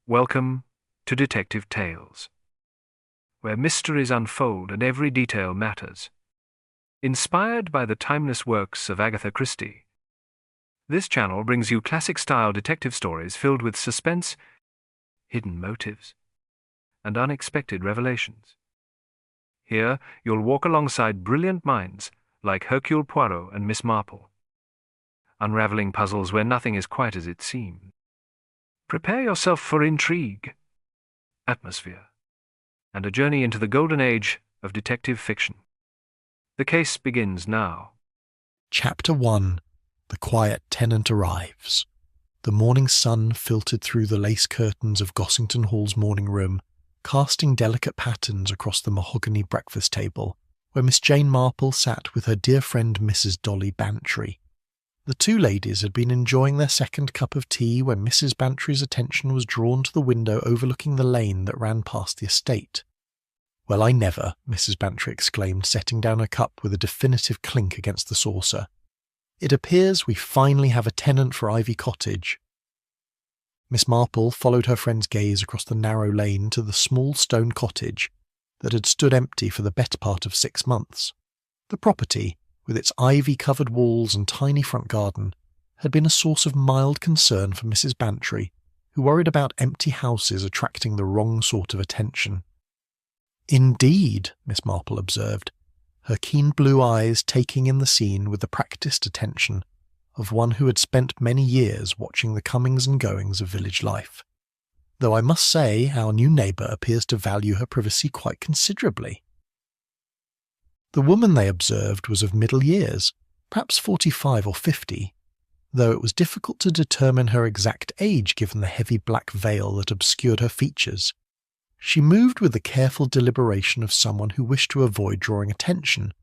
Welcome to Detective Tales, where mysteries unfold and every detail matters. Inspired by the timeless works of Agatha Christie, this channel brings you classic-style detective stories filled with suspense, hidden motives, and unexpected revelations. Here, you'll walk alongside brilliant minds like Hercule Poirot and Miss Marple, unraveling puzzles where nothing is quite as it seems. Prepare yourself for intrigue, atmosphere, and a journey into the golden age of detective fiction. The case begins now. Chapter 1. The quiet tenant arrives. The morning sun filtered through the lace curtains of Gossington Hall's morning room, casting delicate patterns across the mahogany breakfast table, where Miss Jane Marple sat with her dear friend Mrs. Dolly Bantry. The two ladies had been enjoying their second cup of tea when Mrs. Bantry's attention was drawn to the window overlooking the lane that ran past the estate. "Well, I never," Mrs. Bantry exclaimed, setting down her cup with a definitive clink against the saucer. "It appears we finally have a tenant for Ivy Cottage." Miss Marple followed her friend's gaze across the narrow lane to the small stone cottage that had stood empty for the better part of 6 months. The property, with its ivy-covered walls and tiny front garden, had been a source of mild concern for Mrs. Bantry, who worried about empty houses attracting the wrong sort of attention. "Indeed," Miss Marple observed, her keen blue eyes taking in the scene with the practised attention of one who had spent many years watching the comings and goings of village life. "Though I must say our new neighbour appears to value her privacy quite considerably." The woman, they observed, was of middle years, perhaps 45 or 50, though it was difficult to determine her exact age given the heavy black veil that obscured her features. She moved with the careful deliberation of someone who wished to avoid drawing attention,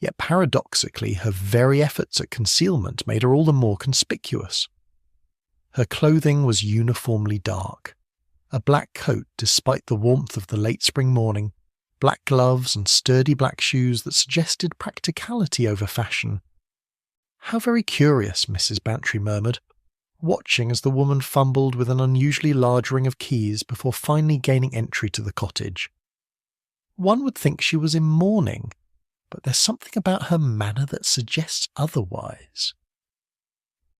yet paradoxically her very efforts at concealment made her all the more conspicuous. Her clothing was uniformly dark. A black coat despite the warmth of the late spring morning, black gloves and sturdy black shoes that suggested practicality over fashion. "How very curious," Mrs. Bantry murmured, watching as the woman fumbled with an unusually large ring of keys before finally gaining entry to the cottage. "One would think she was in mourning, but there's something about her manner that suggests otherwise."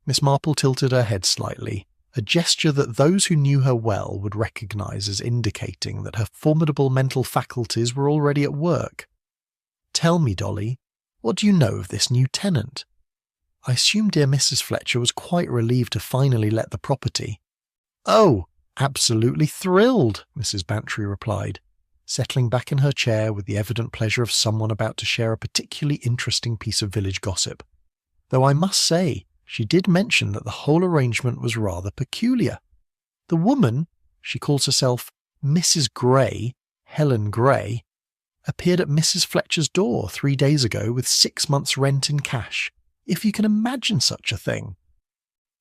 Miss Marple tilted her head slightly, a gesture that those who knew her well would recognise as indicating that her formidable mental faculties were already at work. "Tell me, Dolly, what do you know of this new tenant? I assume dear Mrs. Fletcher was quite relieved to finally let the property." "Oh, absolutely thrilled," Mrs. Bantry replied, settling back in her chair with the evident pleasure of someone about to share a particularly interesting piece of village gossip. "Though I must say, she did mention that the whole arrangement was rather peculiar. The woman, she calls herself Mrs. Gray, Helen Gray, appeared at Mrs. Fletcher's door 3 days ago with 6 months' rent in cash, if you can imagine such a thing."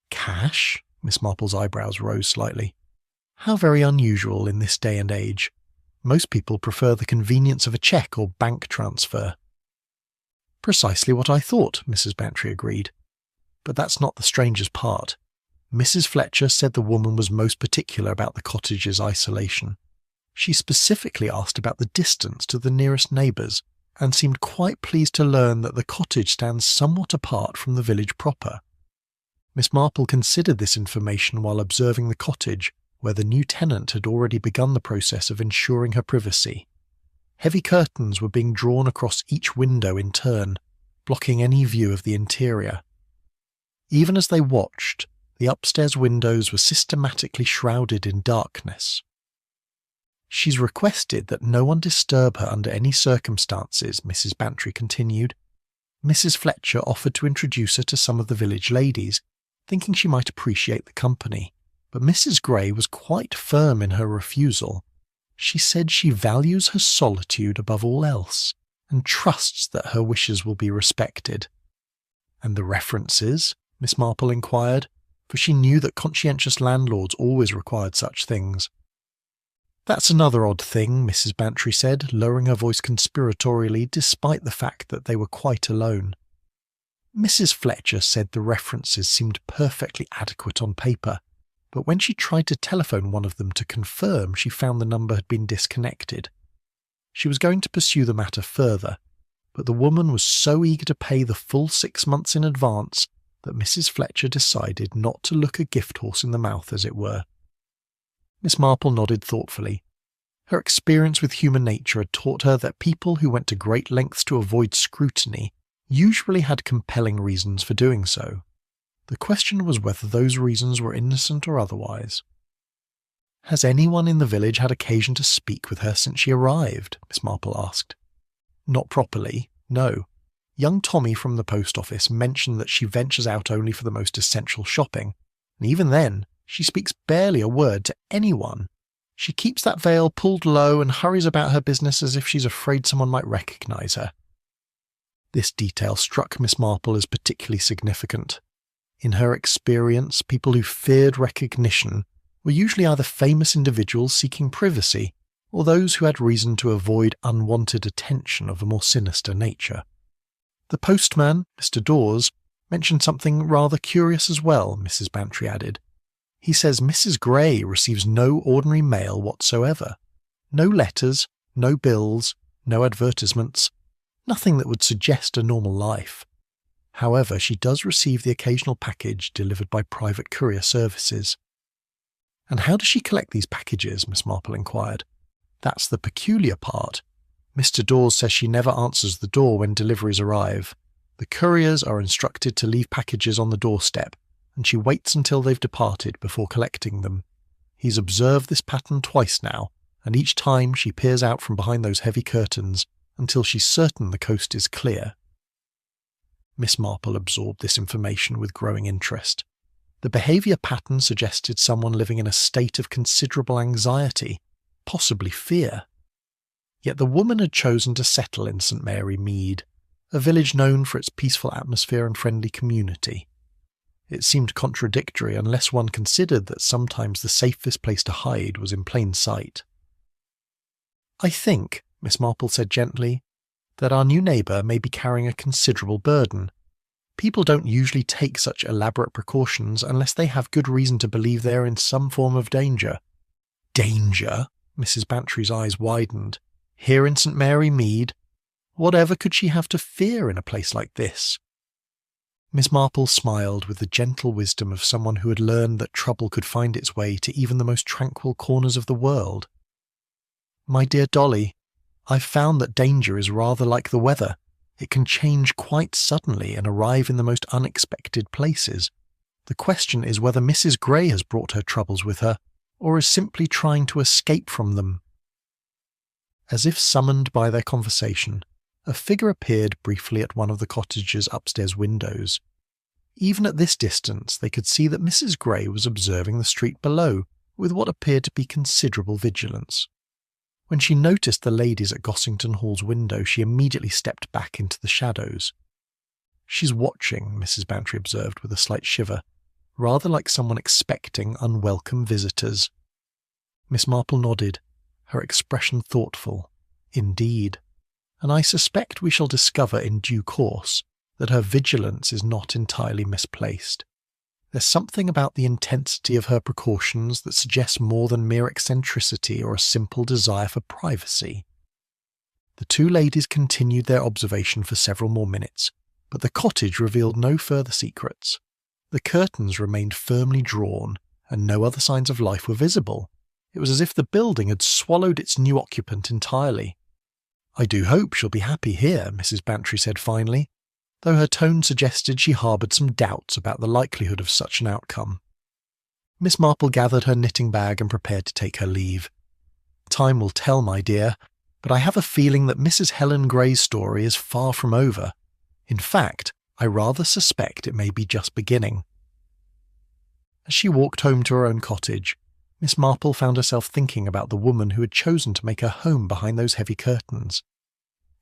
"Cash?" Miss Marple's eyebrows rose slightly. "How very unusual in this day and age. Most people prefer the convenience of a cheque or bank transfer." "Precisely what I thought," Mrs. Bantry agreed. "But that's not the strangest part. Mrs. Fletcher said the woman was most particular about the cottage's isolation. She specifically asked about the distance to the nearest neighbours, and seemed quite pleased to learn that the cottage stands somewhat apart from the village proper." Miss Marple considered this information while observing the cottage, where the new tenant had already begun the process of ensuring her privacy. Heavy curtains were being drawn across each window in turn, blocking any view of the interior. Even as they watched, the upstairs windows were systematically shrouded in darkness. "She's requested that no one disturb her under any circumstances," Mrs. Bantry continued. "Mrs. Fletcher offered to introduce her to some of the village ladies, thinking she might appreciate the company, but Mrs. Gray was quite firm in her refusal. She said she values her solitude above all else, and trusts that her wishes will be respected." "And the references?" Miss Marple inquired, for she knew that conscientious landlords always required such things. "That's another odd thing," Mrs. Bantry said, lowering her voice conspiratorially despite the fact that they were quite alone. "Mrs. Fletcher said the references seemed perfectly adequate on paper, but when she tried to telephone one of them to confirm, she found the number had been disconnected. She was going to pursue the matter further, but the woman was so eager to pay the full 6 months in advance that Mrs. Fletcher decided not to look a gift horse in the mouth, as it were. Miss Marple nodded thoughtfully. Her experience with human nature had taught her that people who went to great lengths to avoid scrutiny usually had compelling reasons for doing so. The question was whether those reasons were innocent or otherwise. "Has anyone in the village had occasion to speak with her since she arrived?" Miss Marple asked. "Not properly, no. Young Tommy from the post office mentioned that she ventures out only for the most essential shopping, and even then, she speaks barely a word to anyone. She keeps that veil pulled low and hurries about her business as if she's afraid someone might recognise her." This detail struck Miss Marple as particularly significant. In her experience, people who feared recognition were usually either famous individuals seeking privacy or those who had reason to avoid unwanted attention of a more sinister nature. "The postman, Mr. Dawes, mentioned something rather curious as well," Mrs. Bantry added. "He says Mrs. Gray receives no ordinary mail whatsoever. No letters, no bills, no advertisements, nothing that would suggest a normal life. However, she does receive the occasional package delivered by private courier services." "And how does she collect these packages?" Miss Marple inquired. "That's the peculiar part. Mr. Dawes says she never answers the door when deliveries arrive. The couriers are instructed to leave packages on the doorstep, and she waits until they've departed before collecting them. He's observed this pattern twice now, and each time she peers out from behind those heavy curtains until she's certain the coast is clear." Miss Marple absorbed this information with growing interest. The behaviour pattern suggested someone living in a state of considerable anxiety, possibly fear. Yet the woman had chosen to settle in St. Mary Mead, a village known for its peaceful atmosphere and friendly community. It seemed contradictory unless one considered that sometimes the safest place to hide was in plain sight. "I think," Miss Marple said gently, "that our new neighbour may be carrying a considerable burden. People don't usually take such elaborate precautions unless they have good reason to believe they are in some form of danger." "Danger?" Mrs. Bantry's eyes widened. "Here in St. Mary Mead? Whatever could she have to fear in a place like this?" Miss Marple smiled with the gentle wisdom of someone who had learned that trouble could find its way to even the most tranquil corners of the world. "My dear Dolly, I've found that danger is rather like the weather. It can change quite suddenly and arrive in the most unexpected places. The question is whether Mrs. Gray has brought her troubles with her, or is simply trying to escape from them." As if summoned by their conversation, a figure appeared briefly at one of the cottage's upstairs windows. Even at this distance, they could see that Mrs. Gray was observing the street below with what appeared to be considerable vigilance. When she noticed the ladies at Gossington Hall's window, she immediately stepped back into the shadows. "She's watching," Mrs. Bantry observed with a slight shiver, "rather like someone expecting unwelcome visitors." Miss Marple nodded, her expression thoughtful. "Indeed. And I suspect we shall discover in due course that her vigilance is not entirely misplaced. There's something about the intensity of her precautions that suggests more than mere eccentricity or a simple desire for privacy." The two ladies continued their observation for several more minutes, but the cottage revealed no further secrets. The curtains remained firmly drawn, and no other signs of life were visible. It was as if the building had swallowed its new occupant entirely. "I do hope she'll be happy here," Mrs. Bantry said finally, though her tone suggested she harboured some doubts about the likelihood of such an outcome. Miss Marple gathered her knitting bag and prepared to take her leave. "Time will tell, my dear, but I have a feeling that Mrs. Helen Gray's story is far from over. In fact, I rather suspect it may be just beginning." As she walked home to her own cottage, Miss Marple found herself thinking about the woman who had chosen to make her home behind those heavy curtains.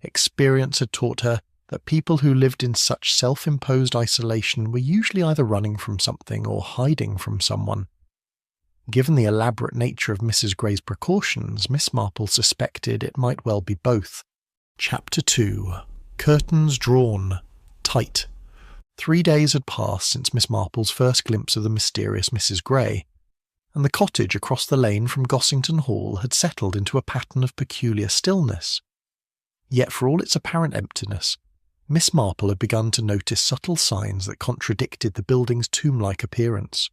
Experience had taught her that people who lived in such self-imposed isolation were usually either running from something or hiding from someone. Given the elaborate nature of Mrs. Gray's precautions, Miss Marple suspected it might well be both. Chapter 2. Curtains Drawn. Tight. 3 days had passed since Miss Marple's first glimpse of the mysterious Mrs. Gray, and the cottage across the lane from Gossington Hall had settled into a pattern of peculiar stillness. Yet for all its apparent emptiness, Miss Marple had begun to notice subtle signs that contradicted the building's tomb-like appearance.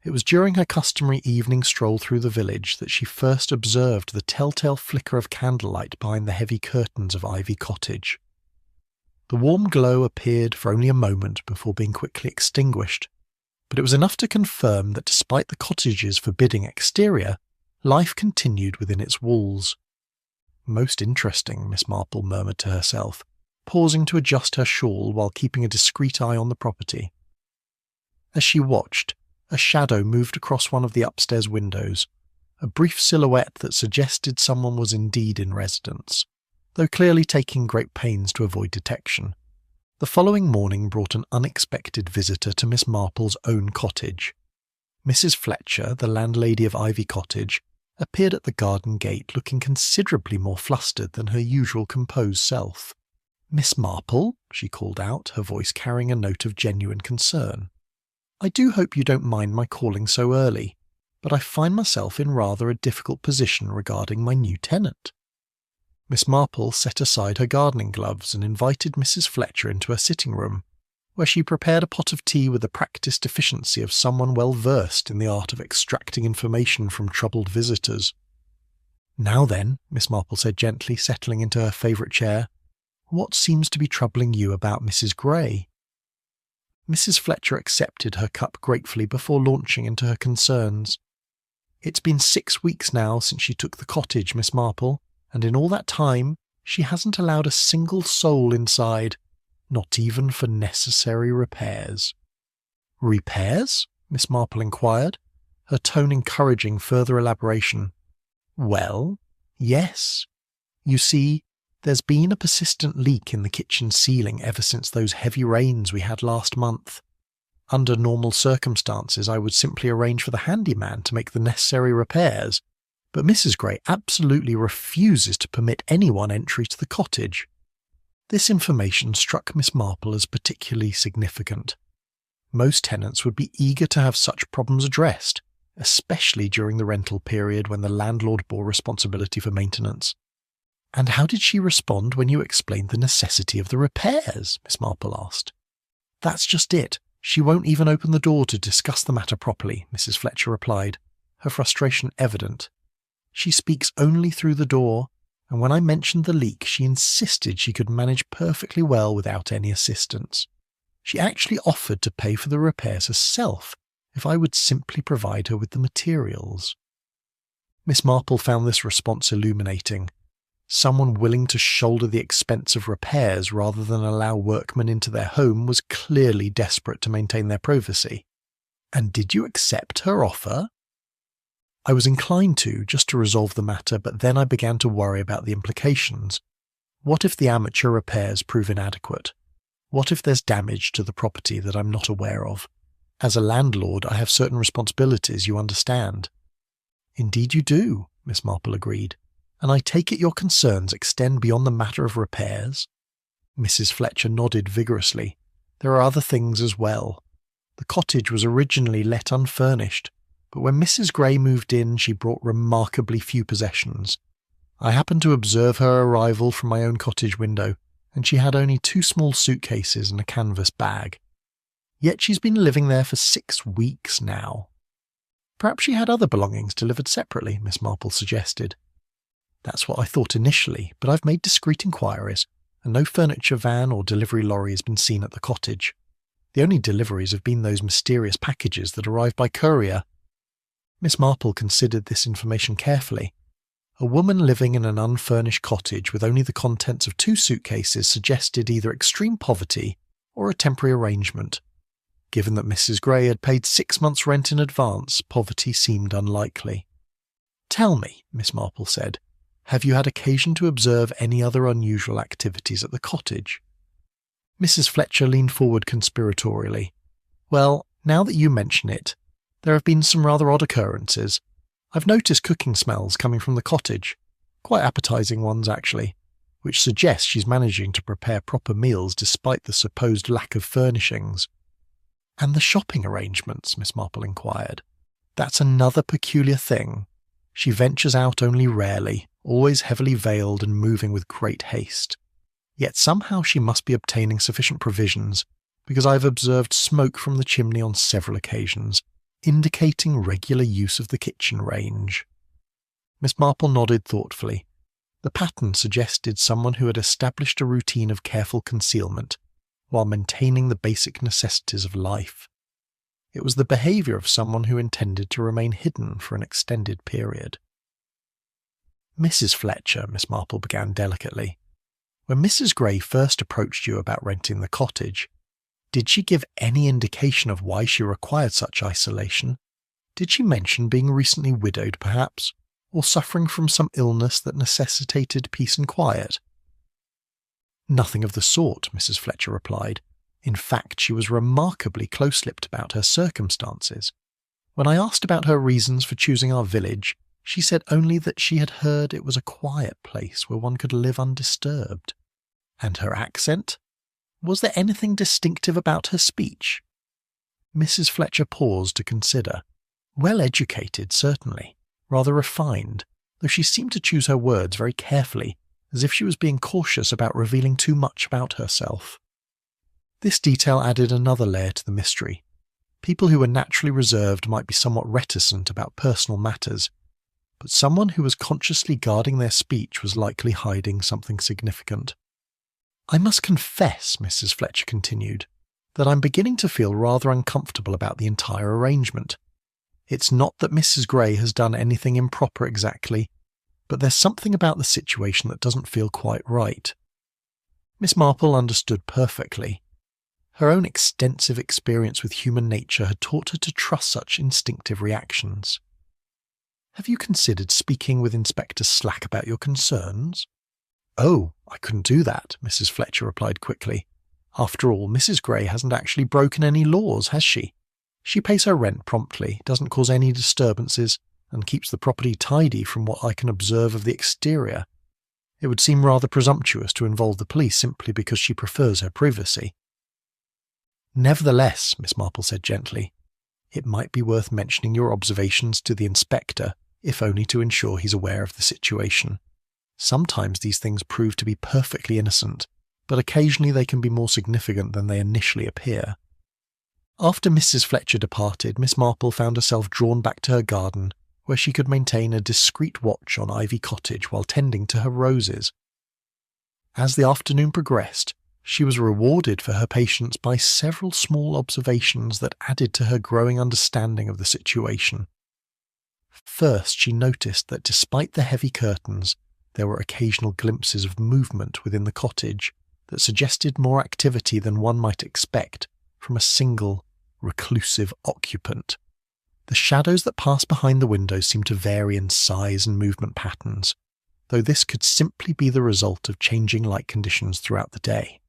It was during her customary evening stroll through the village that she first observed the telltale flicker of candlelight behind the heavy curtains of Ivy Cottage. The warm glow appeared for only a moment before being quickly extinguished, but it was enough to confirm that despite the cottage's forbidding exterior, life continued within its walls. Most interesting, Miss Marple murmured to herself, pausing to adjust her shawl while keeping a discreet eye on the property. As she watched, a shadow moved across one of the upstairs windows, a brief silhouette that suggested someone was indeed in residence, though clearly taking great pains to avoid detection. The following morning brought an unexpected visitor to Miss Marple's own cottage. Mrs. Fletcher, the landlady of Ivy Cottage, appeared at the garden gate looking considerably more flustered than her usual composed self. "Miss Marple," she called out, her voice carrying a note of genuine concern. "I do hope you don't mind my calling so early, but I find myself in rather a difficult position regarding my new tenant." Miss Marple set aside her gardening gloves and invited Mrs. Fletcher into her sitting room, where she prepared a pot of tea with the practised efficiency of someone well versed in the art of extracting information from troubled visitors. "Now then," Miss Marple said gently, settling into her favourite chair, "what seems to be troubling you about Mrs. Gray?" Mrs. Fletcher accepted her cup gratefully before launching into her concerns. "It's been 6 weeks now since she took the cottage, Miss Marple, and in all that time she hasn't allowed a single soul inside, not even for necessary repairs." "Repairs?" Miss Marple inquired, her tone encouraging further elaboration. "Well, yes. You see, there's been a persistent leak in the kitchen ceiling ever since those heavy rains we had last month. Under normal circumstances, I would simply arrange for the handyman to make the necessary repairs, but Mrs. Gray absolutely refuses to permit anyone entry to the cottage." This information struck Miss Marple as particularly significant. Most tenants would be eager to have such problems addressed, especially during the rental period when the landlord bore responsibility for maintenance. "And how did she respond when you explained the necessity of the repairs?" Miss Marple asked. "That's just it. She won't even open the door to discuss the matter properly," Mrs. Fletcher replied, her frustration evident. "She speaks only through the door, and when I mentioned the leak, she insisted she could manage perfectly well without any assistance. She actually offered to pay for the repairs herself if I would simply provide her with the materials." Miss Marple found this response illuminating. Someone willing to shoulder the expense of repairs rather than allow workmen into their home was clearly desperate to maintain their privacy. "And did you accept her offer?" "I was inclined to, just to resolve the matter, but then I began to worry about the implications. What if the amateur repairs prove inadequate? What if there's damage to the property that I'm not aware of? As a landlord, I have certain responsibilities, you understand." "Indeed you do," Miss Marple agreed. "And I take it your concerns extend beyond the matter of repairs?" Mrs. Fletcher nodded vigorously. "There are other things as well. The cottage was originally let unfurnished, but when Mrs. Gray moved in, she brought remarkably few possessions. I happened to observe her arrival from my own cottage window, and she had only 2 small suitcases and a canvas bag. Yet she's been living there for 6 weeks now." "Perhaps she had other belongings delivered separately," Miss Marple suggested. "That's what I thought initially, but I've made discreet inquiries, and no furniture van or delivery lorry has been seen at the cottage. The only deliveries have been those mysterious packages that arrived by courier." Miss Marple considered this information carefully. A woman living in an unfurnished cottage with only the contents of 2 suitcases suggested either extreme poverty or a temporary arrangement. Given that Mrs. Gray had paid 6 months' rent in advance, poverty seemed unlikely. "Tell me," Miss Marple said, "have you had occasion to observe any other unusual activities at the cottage?" Mrs. Fletcher leaned forward conspiratorially. "Well, now that you mention it, there have been some rather odd occurrences. I've noticed cooking smells coming from the cottage, quite appetizing ones actually, which suggests she's managing to prepare proper meals despite the supposed lack of furnishings." "And the shopping arrangements?" Miss Marple inquired. That's another peculiar thing. She ventures out only rarely, always heavily veiled and moving with great haste. Yet somehow she must be obtaining sufficient provisions, because I have observed smoke from the chimney on several occasions, indicating regular use of the kitchen range." Miss Marple nodded thoughtfully. The pattern suggested someone who had established a routine of careful concealment, while maintaining the basic necessities of life. It was the behaviour of someone who intended to remain hidden for an extended period. "Mrs. Fletcher," Miss Marple began delicately, "when Mrs. Gray first approached you about renting the cottage, did she give any indication of why she required such isolation? Did she mention being recently widowed, perhaps, or suffering from some illness that necessitated peace and quiet?" "Nothing of the sort," Mrs. Fletcher replied. "In fact, she was remarkably close-lipped about her circumstances. When I asked about her reasons for choosing our village, she said only that she had heard it was a quiet place where one could live undisturbed." "And her accent? Was there anything distinctive about her speech?" Mrs. Fletcher paused to consider. "Well educated, certainly. Rather refined, though she seemed to choose her words very carefully, as if she was being cautious about revealing too much about herself." This detail added another layer to the mystery. People who were naturally reserved might be somewhat reticent about personal matters, but someone who was consciously guarding their speech was likely hiding something significant. "I must confess," Mrs. Fletcher continued, "that I'm beginning to feel rather uncomfortable about the entire arrangement. It's not that Mrs. Gray has done anything improper exactly, but there's something about the situation that doesn't feel quite right." Miss Marple understood perfectly. Her own extensive experience with human nature had taught her to trust such instinctive reactions. "Have you considered speaking with Inspector Slack about your concerns?" "Oh, I couldn't do that," Mrs. Fletcher replied quickly. "After all, Mrs. Gray hasn't actually broken any laws, has she? She pays her rent promptly, doesn't cause any disturbances, and keeps the property tidy from what I can observe of the exterior. It would seem rather presumptuous to involve the police simply because she prefers her privacy." "Nevertheless," Miss Marple said gently, "it might be worth mentioning your observations to the inspector, if only to ensure he's aware of the situation. Sometimes these things prove to be perfectly innocent, but occasionally they can be more significant than they initially appear." After Mrs. Fletcher departed, Miss Marple found herself drawn back to her garden, where she could maintain a discreet watch on Ivy Cottage while tending to her roses. As the afternoon progressed, she was rewarded for her patience by several small observations that added to her growing understanding of the situation. First, she noticed that despite the heavy curtains, there were occasional glimpses of movement within the cottage that suggested more activity than one might expect from a single, reclusive occupant. The shadows that passed behind the windows seemed to vary in size and movement patterns, though this could simply be the result of changing light conditions throughout the day.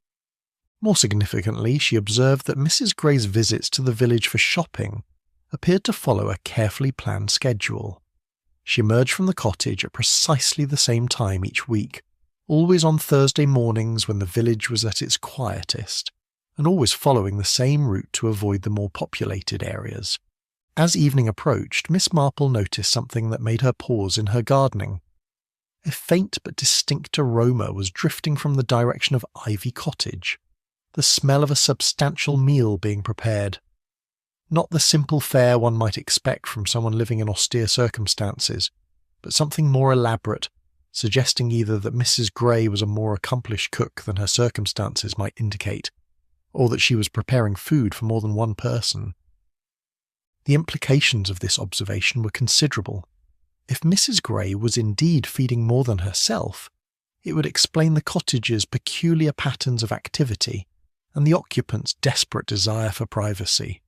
More significantly, she observed that Mrs. Gray's visits to the village for shopping appeared to follow a carefully planned schedule. She emerged from the cottage at precisely the same time each week, always on Thursday mornings when the village was at its quietest, and always following the same route to avoid the more populated areas. As evening approached, Miss Marple noticed something that made her pause in her gardening. A faint but distinct aroma was drifting from the direction of Ivy Cottage, the smell of a substantial meal being prepared. Not the simple fare one might expect from someone living in austere circumstances, but something more elaborate, suggesting either that Mrs. Gray was a more accomplished cook than her circumstances might indicate, or that she was preparing food for more than one person. The implications of this observation were considerable. If Mrs. Gray was indeed feeding more than herself, it would explain the cottage's peculiar patterns of activity and the occupants' desperate desire for privacy.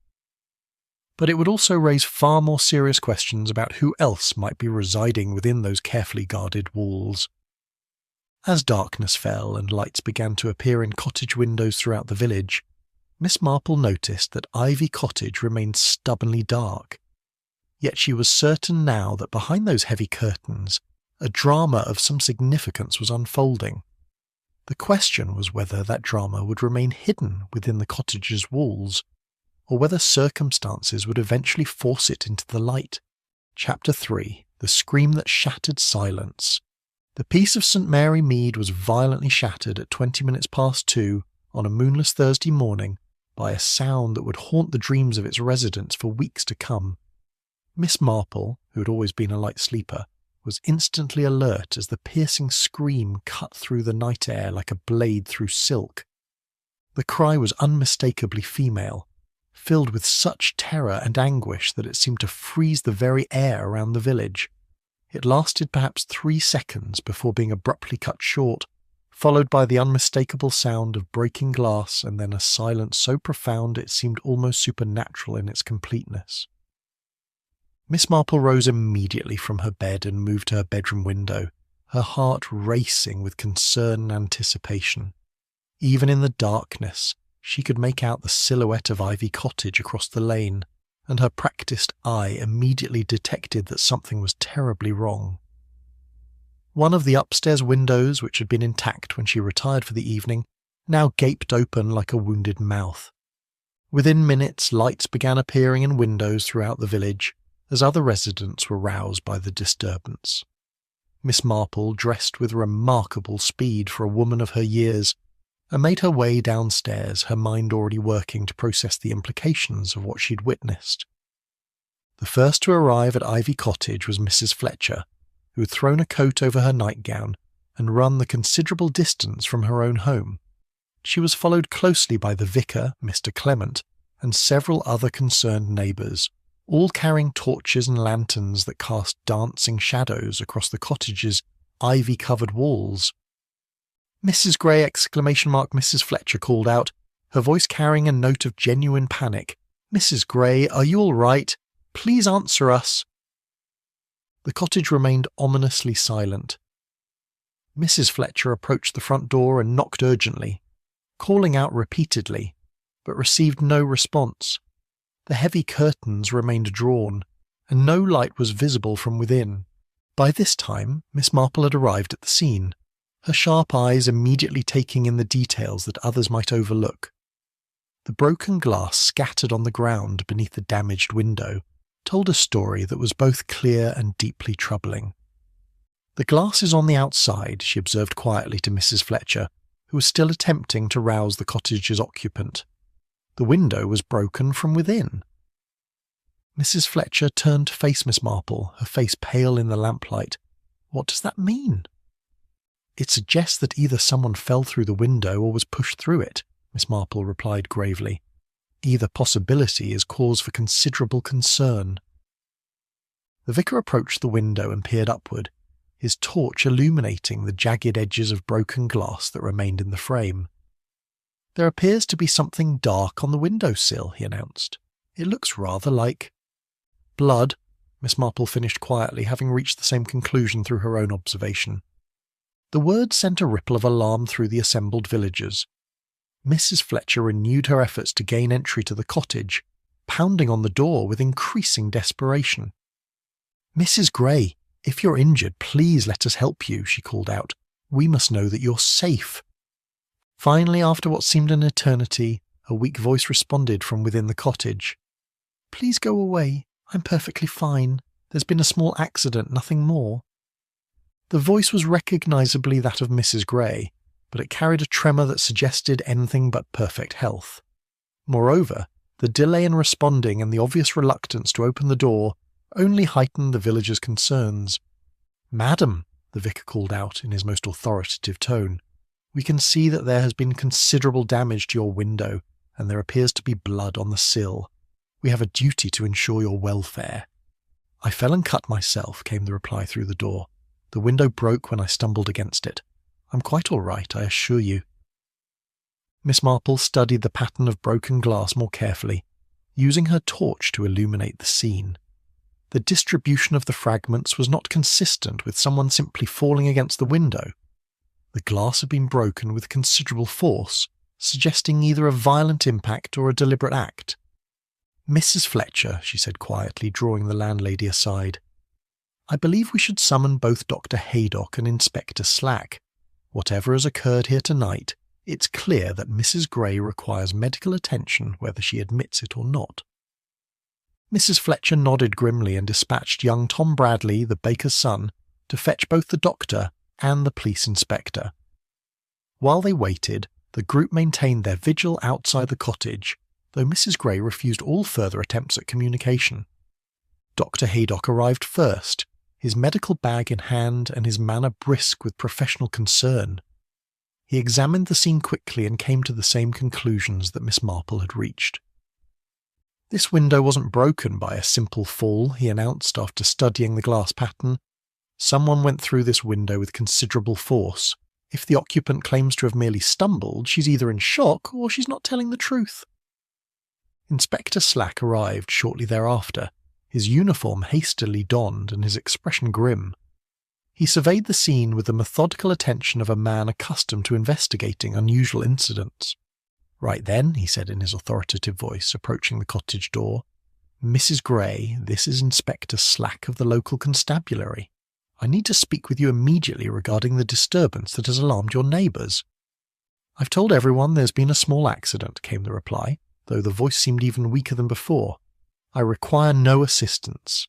But it would also raise far more serious questions about who else might be residing within those carefully guarded walls. As darkness fell and lights began to appear in cottage windows throughout the village, Miss Marple noticed that Ivy Cottage remained stubbornly dark. Yet she was certain now that behind those heavy curtains, a drama of some significance was unfolding. The question was whether that drama would remain hidden within the cottage's walls, or whether circumstances would eventually force it into the light. Chapter 3. The Scream That Shattered Silence. The peace of St. Mary Mead was violently shattered at 20 minutes past 2 on a moonless Thursday morning by a sound that would haunt the dreams of its residents for weeks to come. Miss Marple, who had always been a light sleeper, was instantly alert as the piercing scream cut through the night air like a blade through silk. The cry was unmistakably female, filled with such terror and anguish that it seemed to freeze the very air around the village. It lasted perhaps 3 seconds before being abruptly cut short, followed by the unmistakable sound of breaking glass and then a silence so profound it seemed almost supernatural in its completeness. Miss Marple rose immediately from her bed and moved to her bedroom window, her heart racing with concern and anticipation. Even in the darkness, she could make out the silhouette of Ivy Cottage across the lane, and her practised eye immediately detected that something was terribly wrong. One of the upstairs windows, which had been intact when she retired for the evening, now gaped open like a wounded mouth. Within minutes, lights began appearing in windows throughout the village, as other residents were roused by the disturbance. Miss Marple, dressed with remarkable speed for a woman of her years, and made her way downstairs, her mind already working to process the implications of what she'd witnessed. The first to arrive at Ivy Cottage was Mrs. Fletcher, who had thrown a coat over her nightgown and run the considerable distance from her own home. She was followed closely by the vicar, Mr. Clement, and several other concerned neighbours, all carrying torches and lanterns that cast dancing shadows across the cottage's ivy-covered walls. "Mrs. Gray!" Mrs. Fletcher called out, her voice carrying a note of genuine panic. "Mrs. Gray, are you all right? Please answer us." The cottage remained ominously silent. Mrs. Fletcher approached the front door and knocked urgently, calling out repeatedly, but received no response. The heavy curtains remained drawn, and no light was visible from within. By this time, Miss Marple had arrived at the scene, her sharp eyes immediately taking in the details that others might overlook. The broken glass scattered on the ground beneath the damaged window told a story that was both clear and deeply troubling. "The glass is on the outside," she observed quietly to Mrs. Fletcher, who was still attempting to rouse the cottage's occupant. "The window was broken from within." Mrs. Fletcher turned to face Miss Marple, her face pale in the lamplight. "What does that mean?" "It suggests that either someone fell through the window or was pushed through it," Miss Marple replied gravely. "Either possibility is cause for considerable concern." The vicar approached the window and peered upward, his torch illuminating the jagged edges of broken glass that remained in the frame. "There appears to be something dark on the window-sill," he announced. "It looks rather like—" "Blood," Miss Marple finished quietly, having reached the same conclusion through her own observation. The words sent a ripple of alarm through the assembled villagers. Mrs. Fletcher renewed her efforts to gain entry to the cottage, pounding on the door with increasing desperation. "Mrs. Gray, if you're injured, please let us help you," she called out. "We must know that you're safe." Finally, after what seemed an eternity, a weak voice responded from within the cottage. "Please go away. I'm perfectly fine. There's been a small accident, nothing more." The voice was recognisably that of Mrs. Gray, but it carried a tremor that suggested anything but perfect health. Moreover, the delay in responding and the obvious reluctance to open the door only heightened the villagers' concerns. "Madam," the vicar called out in his most authoritative tone, "we can see that there has been considerable damage to your window, and there appears to be blood on the sill. We have a duty to ensure your welfare." "I fell and cut myself," came the reply through the door. "The window broke when I stumbled against it. I'm quite all right, I assure you." Miss Marple studied the pattern of broken glass more carefully, using her torch to illuminate the scene. The distribution of the fragments was not consistent with someone simply falling against the window. The glass had been broken with considerable force, suggesting either a violent impact or a deliberate act. "Mrs. Fletcher," she said quietly, drawing the landlady aside, "I believe we should summon both Dr. Haydock and Inspector Slack. Whatever has occurred here tonight It's clear that Mrs. Gray requires medical attention whether she admits it or not. Mrs. Fletcher nodded grimly and dispatched young Tom Bradley, the baker's son, to fetch both the doctor and the police inspector. While they waited, the group maintained their vigil outside the cottage, though Mrs. Gray refused all further attempts at communication. Dr. Haydock arrived first, his medical bag in hand and his manner brisk with professional concern. He examined the scene quickly and came to the same conclusions that Miss Marple had reached. "This window wasn't broken by a simple fall," he announced after studying the glass pattern. "Someone went through this window with considerable force. If the occupant claims to have merely stumbled, she's either in shock or she's not telling the truth." Inspector Slack arrived shortly thereafter, his uniform hastily donned and his expression grim. He surveyed the scene with the methodical attention of a man accustomed to investigating unusual incidents. "Right then," he said in his authoritative voice, approaching the cottage door. "Mrs. Gray, this is Inspector Slack of the local constabulary. I need to speak with you immediately regarding the disturbance that has alarmed your neighbours." "I've told everyone there's been a small accident," came the reply, though the voice seemed even weaker than before. "I require no assistance."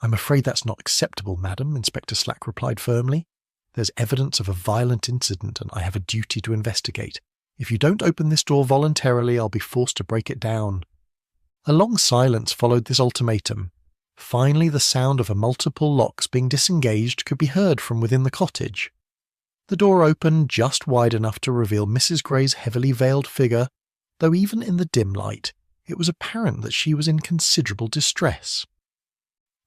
"I'm afraid that's not acceptable, madam," Inspector Slack replied firmly. "There's evidence of a violent incident and I have a duty to investigate. If you don't open this door voluntarily, I'll be forced to break it down." A long silence followed this ultimatum. Finally, the sound of multiple locks being disengaged could be heard from within the cottage. The door opened just wide enough to reveal Mrs. Gray's heavily veiled figure, though even in the dim light, it was apparent that she was in considerable distress.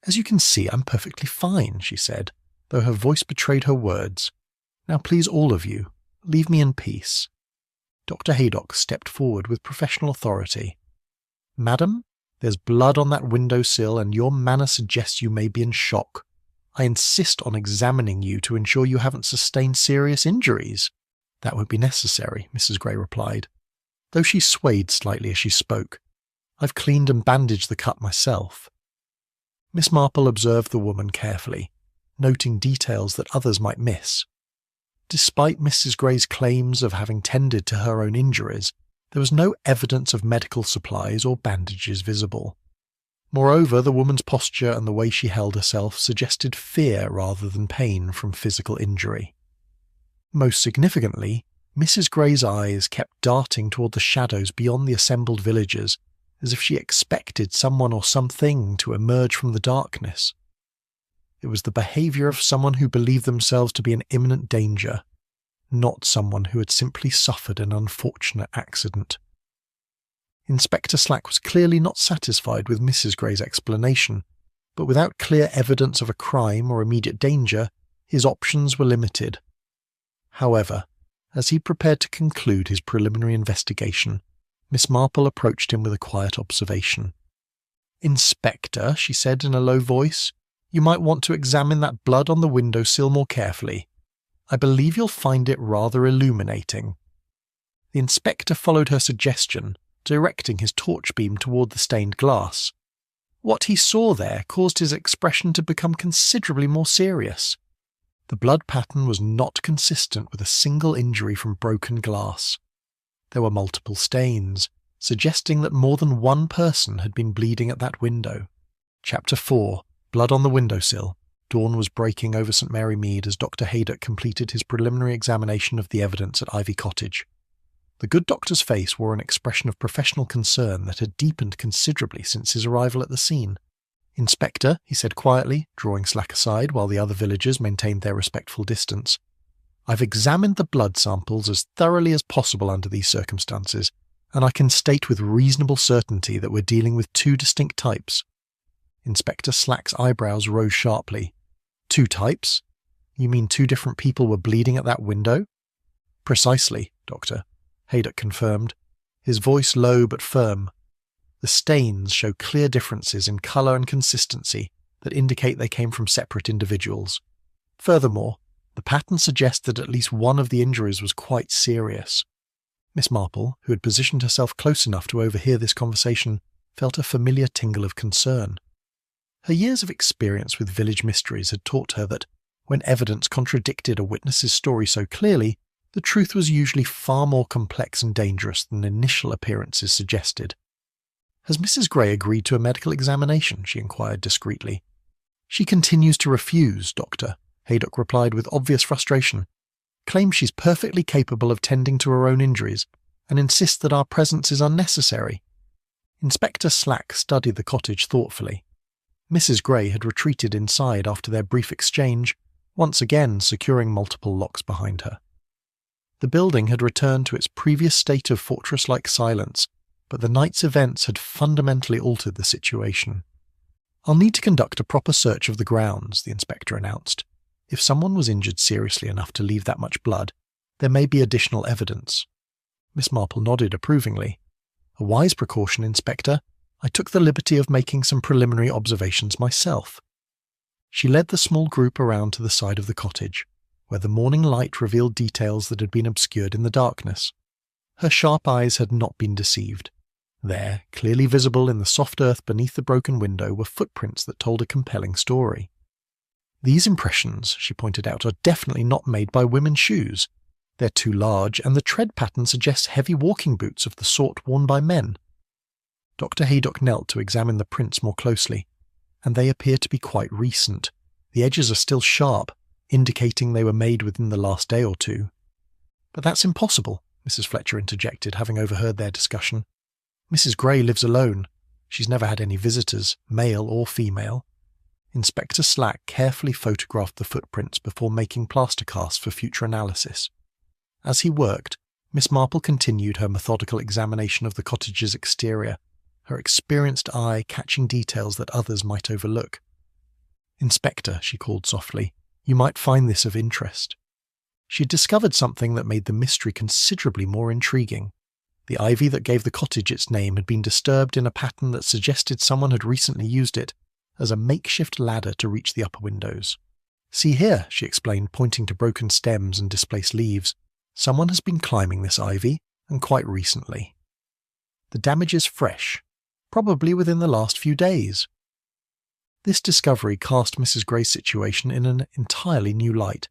"As you can see, I'm perfectly fine," she said, though her voice betrayed her words. "Now please all of you, leave me in peace." Dr. Haydock stepped forward with professional authority. "Madam, there's blood on that window-sill and your manner suggests you may be in shock. I insist on examining you to ensure you haven't sustained serious injuries." "That won't be necessary," Mrs. Gray replied, though she swayed slightly as she spoke. "I've cleaned and bandaged the cut myself." Miss Marple observed the woman carefully, noting details that others might miss. Despite Mrs. Gray's claims of having tended to her own injuries, there was no evidence of medical supplies or bandages visible. Moreover, the woman's posture and the way she held herself suggested fear rather than pain from physical injury. Most significantly, Mrs. Gray's eyes kept darting toward the shadows beyond the assembled villagers, as if she expected someone or something to emerge from the darkness. It was the behaviour of someone who believed themselves to be in imminent danger, not someone who had simply suffered an unfortunate accident. Inspector Slack was clearly not satisfied with Mrs. Gray's explanation, but without clear evidence of a crime or immediate danger, his options were limited. However, as he prepared to conclude his preliminary investigation, Miss Marple approached him with a quiet observation. "Inspector," she said in a low voice, "you might want to examine that blood on the window-sill more carefully. I believe you'll find it rather illuminating." The inspector followed her suggestion, directing his torch beam toward the stained glass. What he saw there caused his expression to become considerably more serious. The blood pattern was not consistent with a single injury from broken glass. There were multiple stains, suggesting that more than one person had been bleeding at that window. Chapter 4. Blood on the Windowsill. Dawn was breaking over St. Mary Mead as Dr. Haydock completed his preliminary examination of the evidence at Ivy Cottage. The good doctor's face wore an expression of professional concern that had deepened considerably since his arrival at the scene. "Inspector," he said quietly, drawing Slack aside while the other villagers maintained their respectful distance, "I've examined the blood samples as thoroughly as possible under these circumstances, and I can state with reasonable certainty that we're dealing with two distinct types." Inspector Slack's eyebrows rose sharply. "Two types? You mean two different people were bleeding at that window?" "Precisely, Doctor," Haydock confirmed, his voice low but firm. "The stains show clear differences in colour and consistency that indicate they came from separate individuals. Furthermore, the pattern suggests that at least one of the injuries was quite serious." Miss Marple, who had positioned herself close enough to overhear this conversation, felt a familiar tingle of concern. Her years of experience with village mysteries had taught her that, when evidence contradicted a witness's story so clearly, The truth was usually far more complex and dangerous than initial appearances suggested. "Has Mrs. Gray agreed to a medical examination?" she inquired discreetly. "She continues to refuse, Doctor," Haydock replied with obvious frustration. "Claims she's perfectly capable of tending to her own injuries, and insists that our presence is unnecessary." Inspector Slack studied the cottage thoughtfully. Mrs. Gray had retreated inside after their brief exchange, once again securing multiple locks behind her. The building had returned to its previous state of fortress-like silence, but the night's events had fundamentally altered the situation. "I'll need to conduct a proper search of the grounds," the inspector announced. "If someone was injured seriously enough to leave that much blood, there may be additional evidence." Miss Marple nodded approvingly. "A wise precaution, Inspector. I took the liberty of making some preliminary observations myself." She led the small group around to the side of the cottage, where the morning light revealed details that had been obscured in the darkness. Her sharp eyes had not been deceived. There, clearly visible in the soft earth beneath the broken window, were footprints that told a compelling story. "These impressions," she pointed out, "are definitely not made by women's shoes. They're too large, and the tread pattern suggests heavy walking boots of the sort worn by men." Dr. Haydock knelt to examine the prints more closely, and they appear to be quite recent. The edges are still sharp, indicating they were made within the last day or two. "But that's impossible," Mrs. Fletcher interjected, having overheard their discussion. "Mrs. Gray lives alone. She's never had any visitors, male or female." Inspector Slack carefully photographed the footprints before making plaster casts for future analysis. As he worked, Miss Marple continued her methodical examination of the cottage's exterior, her experienced eye catching details that others might overlook. "Inspector," she called softly, "you might find this of interest." She had discovered something that made the mystery considerably more intriguing. The ivy that gave the cottage its name had been disturbed in a pattern that suggested someone had recently used it as a makeshift ladder to reach the upper windows. "See here," she explained, pointing to broken stems and displaced leaves. "Someone has been climbing this ivy, and quite recently. The damage is fresh, probably within the last few days." This discovery cast Mrs. Gray's situation in an entirely new light.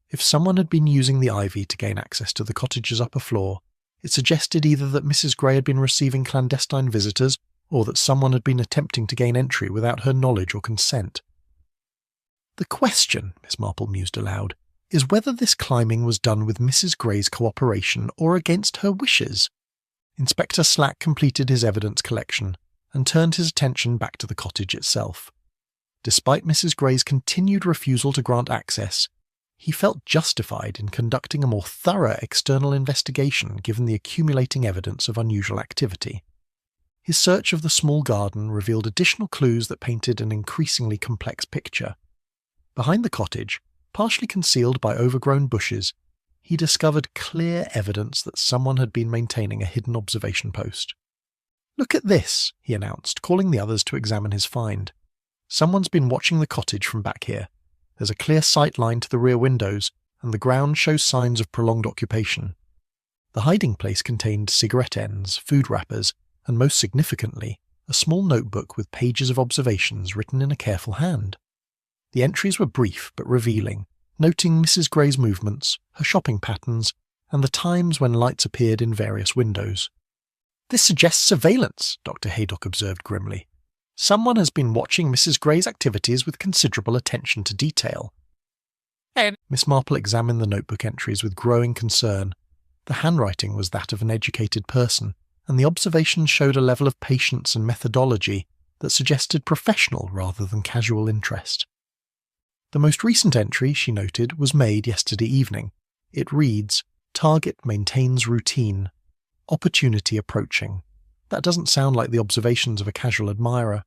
If someone had been using the ivy to gain access to the cottage's upper floor, it suggested either that Mrs. Gray had been receiving clandestine visitors, or that someone had been attempting to gain entry without her knowledge or consent. "The question," Miss Marple mused aloud, "is whether this climbing was done with Mrs. Gray's cooperation or against her wishes." Inspector Slack completed his evidence collection and turned his attention back to the cottage itself. Despite Mrs. Gray's continued refusal to grant access, he felt justified in conducting a more thorough external investigation given the accumulating evidence of unusual activity. His search of the small garden revealed additional clues that painted an increasingly complex picture. Behind the cottage, partially concealed by overgrown bushes, he discovered clear evidence that someone had been maintaining a hidden observation post. "Look at this," he announced, calling the others to examine his find. "Someone's been watching the cottage from back here. There's a clear sight line to the rear windows, and the ground shows signs of prolonged occupation." The hiding place contained cigarette ends, food wrappers, and most significantly, a small notebook with pages of observations written in a careful hand. The entries were brief but revealing, noting Mrs. Gray's movements, her shopping patterns, and the times when lights appeared in various windows. "This suggests surveillance," Dr. Haydock observed grimly. "Someone has been watching Mrs. Gray's activities with considerable attention to detail." Miss Marple examined the notebook entries with growing concern. The handwriting was that of an educated person, and the observations showed a level of patience and methodology that suggested professional rather than casual interest. The most recent entry, she noted, was made yesterday evening. It reads, "Target maintains routine. Opportunity approaching." That doesn't sound like the observations of a casual admirer.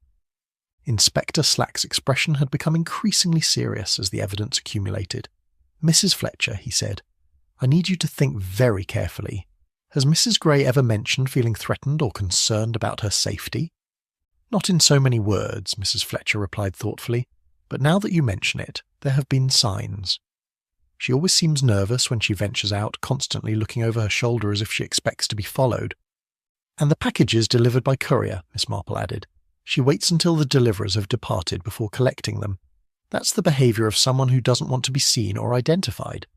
Inspector Slack's expression had become increasingly serious as the evidence accumulated. "Mrs. Fletcher," he said, "I need you to think very carefully. Has Mrs. Gray ever mentioned feeling threatened or concerned about her safety?" "Not in so many words," Mrs. Fletcher replied thoughtfully, "but now that you mention it, there have been signs. She always seems nervous when she ventures out, constantly looking over her shoulder as if she expects to be followed. And the packages delivered by courier," Miss Marple added. "She waits until the deliverers have departed before collecting them. That's the behaviour of someone who doesn't want to be seen or identified."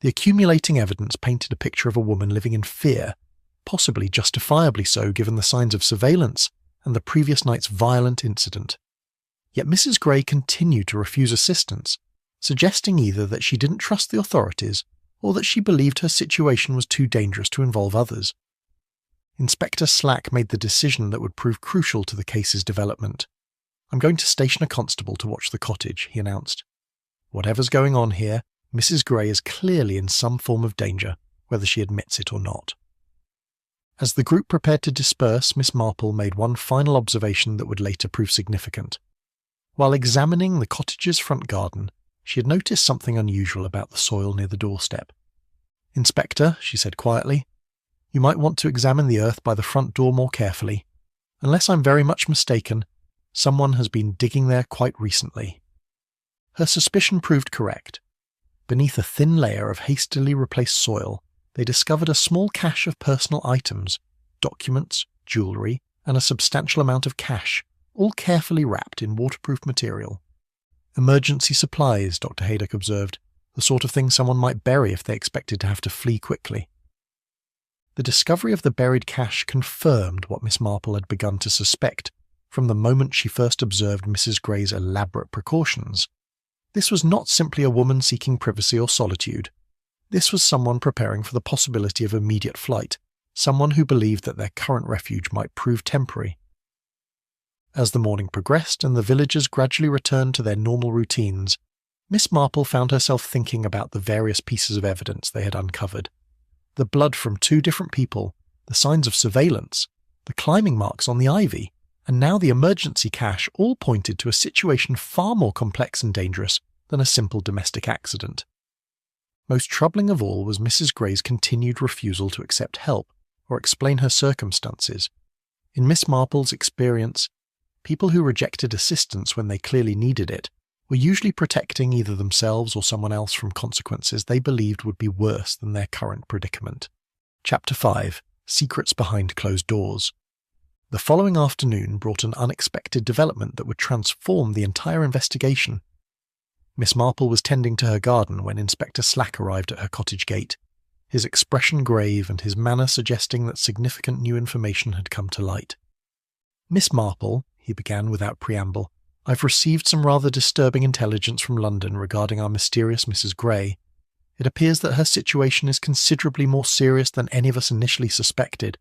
The accumulating evidence painted a picture of a woman living in fear, possibly justifiably so given the signs of surveillance and the previous night's violent incident. Yet Mrs. Gray continued to refuse assistance, suggesting either that she didn't trust the authorities or that she believed her situation was too dangerous to involve others. Inspector Slack made the decision that would prove crucial to the case's development. "I'm going to station a constable to watch the cottage," he announced. "Whatever's going on here, Mrs. Gray is clearly in some form of danger, whether she admits it or not." As the group prepared to disperse, Miss Marple made one final observation that would later prove significant. While examining the cottage's front garden, she had noticed something unusual about the soil near the doorstep. "Inspector," she said quietly, "you might want to examine the earth by the front door more carefully. Unless I'm very much mistaken, someone has been digging there quite recently." Her suspicion proved correct. Beneath a thin layer of hastily replaced soil, they discovered a small cache of personal items, documents, jewellery, and a substantial amount of cash, all carefully wrapped in waterproof material. "Emergency supplies," Dr. Haydock observed, "the sort of thing someone might bury if they expected to have to flee quickly." The discovery of the buried cash confirmed what Miss Marple had begun to suspect from the moment she first observed Mrs. Gray's elaborate precautions. This was not simply a woman seeking privacy or solitude. This was someone preparing for the possibility of immediate flight, someone who believed that their current refuge might prove temporary. As the morning progressed and the villagers gradually returned to their normal routines, Miss Marple found herself thinking about the various pieces of evidence they had uncovered. The blood from 2 different people, the signs of surveillance, the climbing marks on the ivy, and now the emergency cache all pointed to a situation far more complex and dangerous than a simple domestic accident. Most troubling of all was Mrs. Gray's continued refusal to accept help or explain her circumstances. In Miss Marple's experience, people who rejected assistance when they clearly needed it were usually protecting either themselves or someone else from consequences they believed would be worse than their current predicament. Chapter 5: Secrets Behind Closed Doors. The following afternoon brought an unexpected development that would transform the entire investigation. Miss Marple was tending to her garden when Inspector Slack arrived at her cottage gate, his expression grave and his manner suggesting that significant new information had come to light. "Miss Marple," he began without preamble, "I've received some rather disturbing intelligence from London regarding our mysterious Mrs. Gray. It appears that her situation is considerably more serious than any of us initially suspected."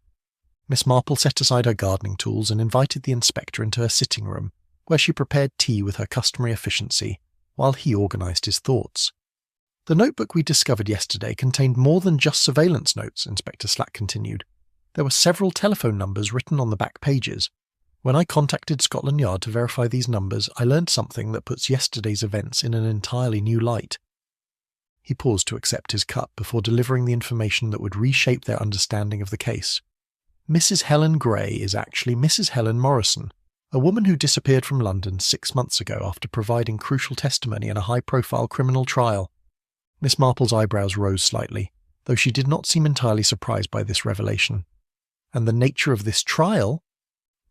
Miss Marple set aside her gardening tools and invited the inspector into her sitting room, where she prepared tea with her customary efficiency, while he organised his thoughts. "The notebook we discovered yesterday contained more than just surveillance notes," Inspector Slack continued. "There were several telephone numbers written on the back pages. When I contacted Scotland Yard to verify these numbers, I learned something that puts yesterday's events in an entirely new light." He paused to accept his cup before delivering the information that would reshape their understanding of the case. "Mrs. Helen Gray is actually Mrs. Helen Morrison, a woman who disappeared from London 6 months ago after providing crucial testimony in a high-profile criminal trial." Miss Marple's eyebrows rose slightly, though she did not seem entirely surprised by this revelation. "And the nature of this trial?"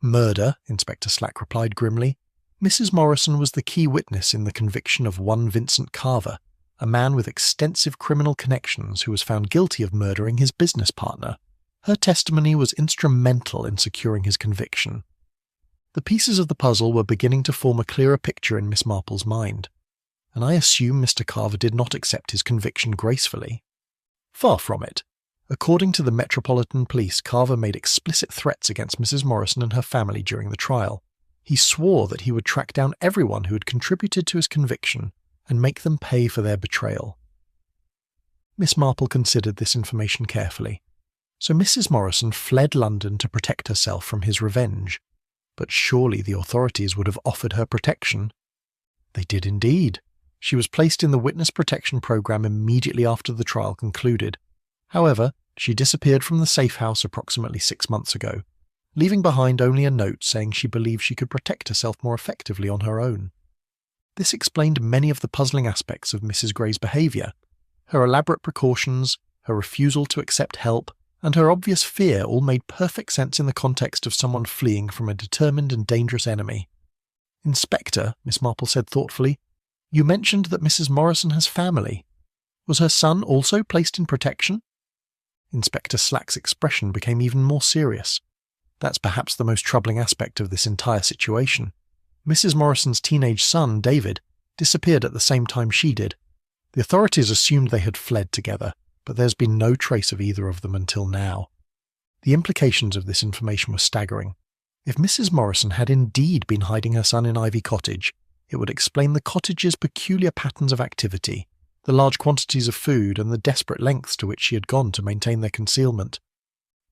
"Murder," Inspector Slack replied grimly. "Mrs. Morrison was the key witness in the conviction of one Vincent Carver, a man with extensive criminal connections who was found guilty of murdering his business partner. Her testimony was instrumental in securing his conviction." The pieces of the puzzle were beginning to form a clearer picture in Miss Marple's mind. "And I assume Mr. Carver did not accept his conviction gracefully." "Far from it. According to the Metropolitan Police, Carver made explicit threats against Mrs. Morrison and her family during the trial. He swore that he would track down everyone who had contributed to his conviction and make them pay for their betrayal." Miss Marple considered this information carefully. So Mrs. Morrison fled London to protect herself from his revenge. But surely the authorities would have offered her protection. They did indeed. She was placed in the witness protection program immediately after the trial concluded. However, she disappeared from the safe house approximately 6 months ago, leaving behind only a note saying she believed she could protect herself more effectively on her own. This explained many of the puzzling aspects of Mrs. Gray's behaviour. Her elaborate precautions, her refusal to accept help, and her obvious fear all made perfect sense in the context of someone fleeing from a determined and dangerous enemy. "Inspector," Miss Marple said thoughtfully, "you mentioned that Mrs. Morrison has family. Was her son also placed in protection? Inspector Slack's expression became even more serious. That's perhaps the most troubling aspect of this entire situation. Mrs. Morrison's teenage son, David, disappeared at the same time she did. The authorities assumed they had fled together, but there's been no trace of either of them until now. The implications of this information were staggering. If Mrs. Morrison had indeed been hiding her son in Ivy Cottage, it would explain the cottage's peculiar patterns of activity, the large quantities of food, and the desperate lengths to which she had gone to maintain their concealment.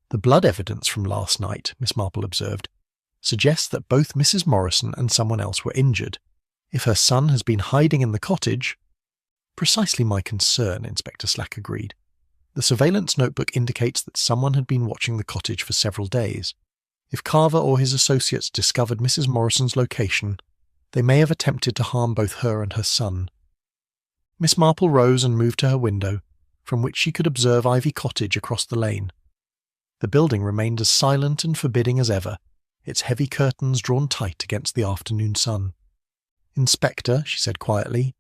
The blood evidence from last night, Miss Marple observed, suggests that both Mrs. Morrison and someone else were injured. If her son has been hiding in the cottage— Precisely my concern, Inspector Slack agreed. The surveillance notebook indicates that someone had been watching the cottage for several days. If Carver or his associates discovered Mrs. Morrison's location, they may have attempted to harm both her and her son. Miss Marple rose and moved to her window, from which she could observe Ivy Cottage across the lane. The building remained as silent and forbidding as ever, its heavy curtains drawn tight against the afternoon sun. "Inspector," she said quietly,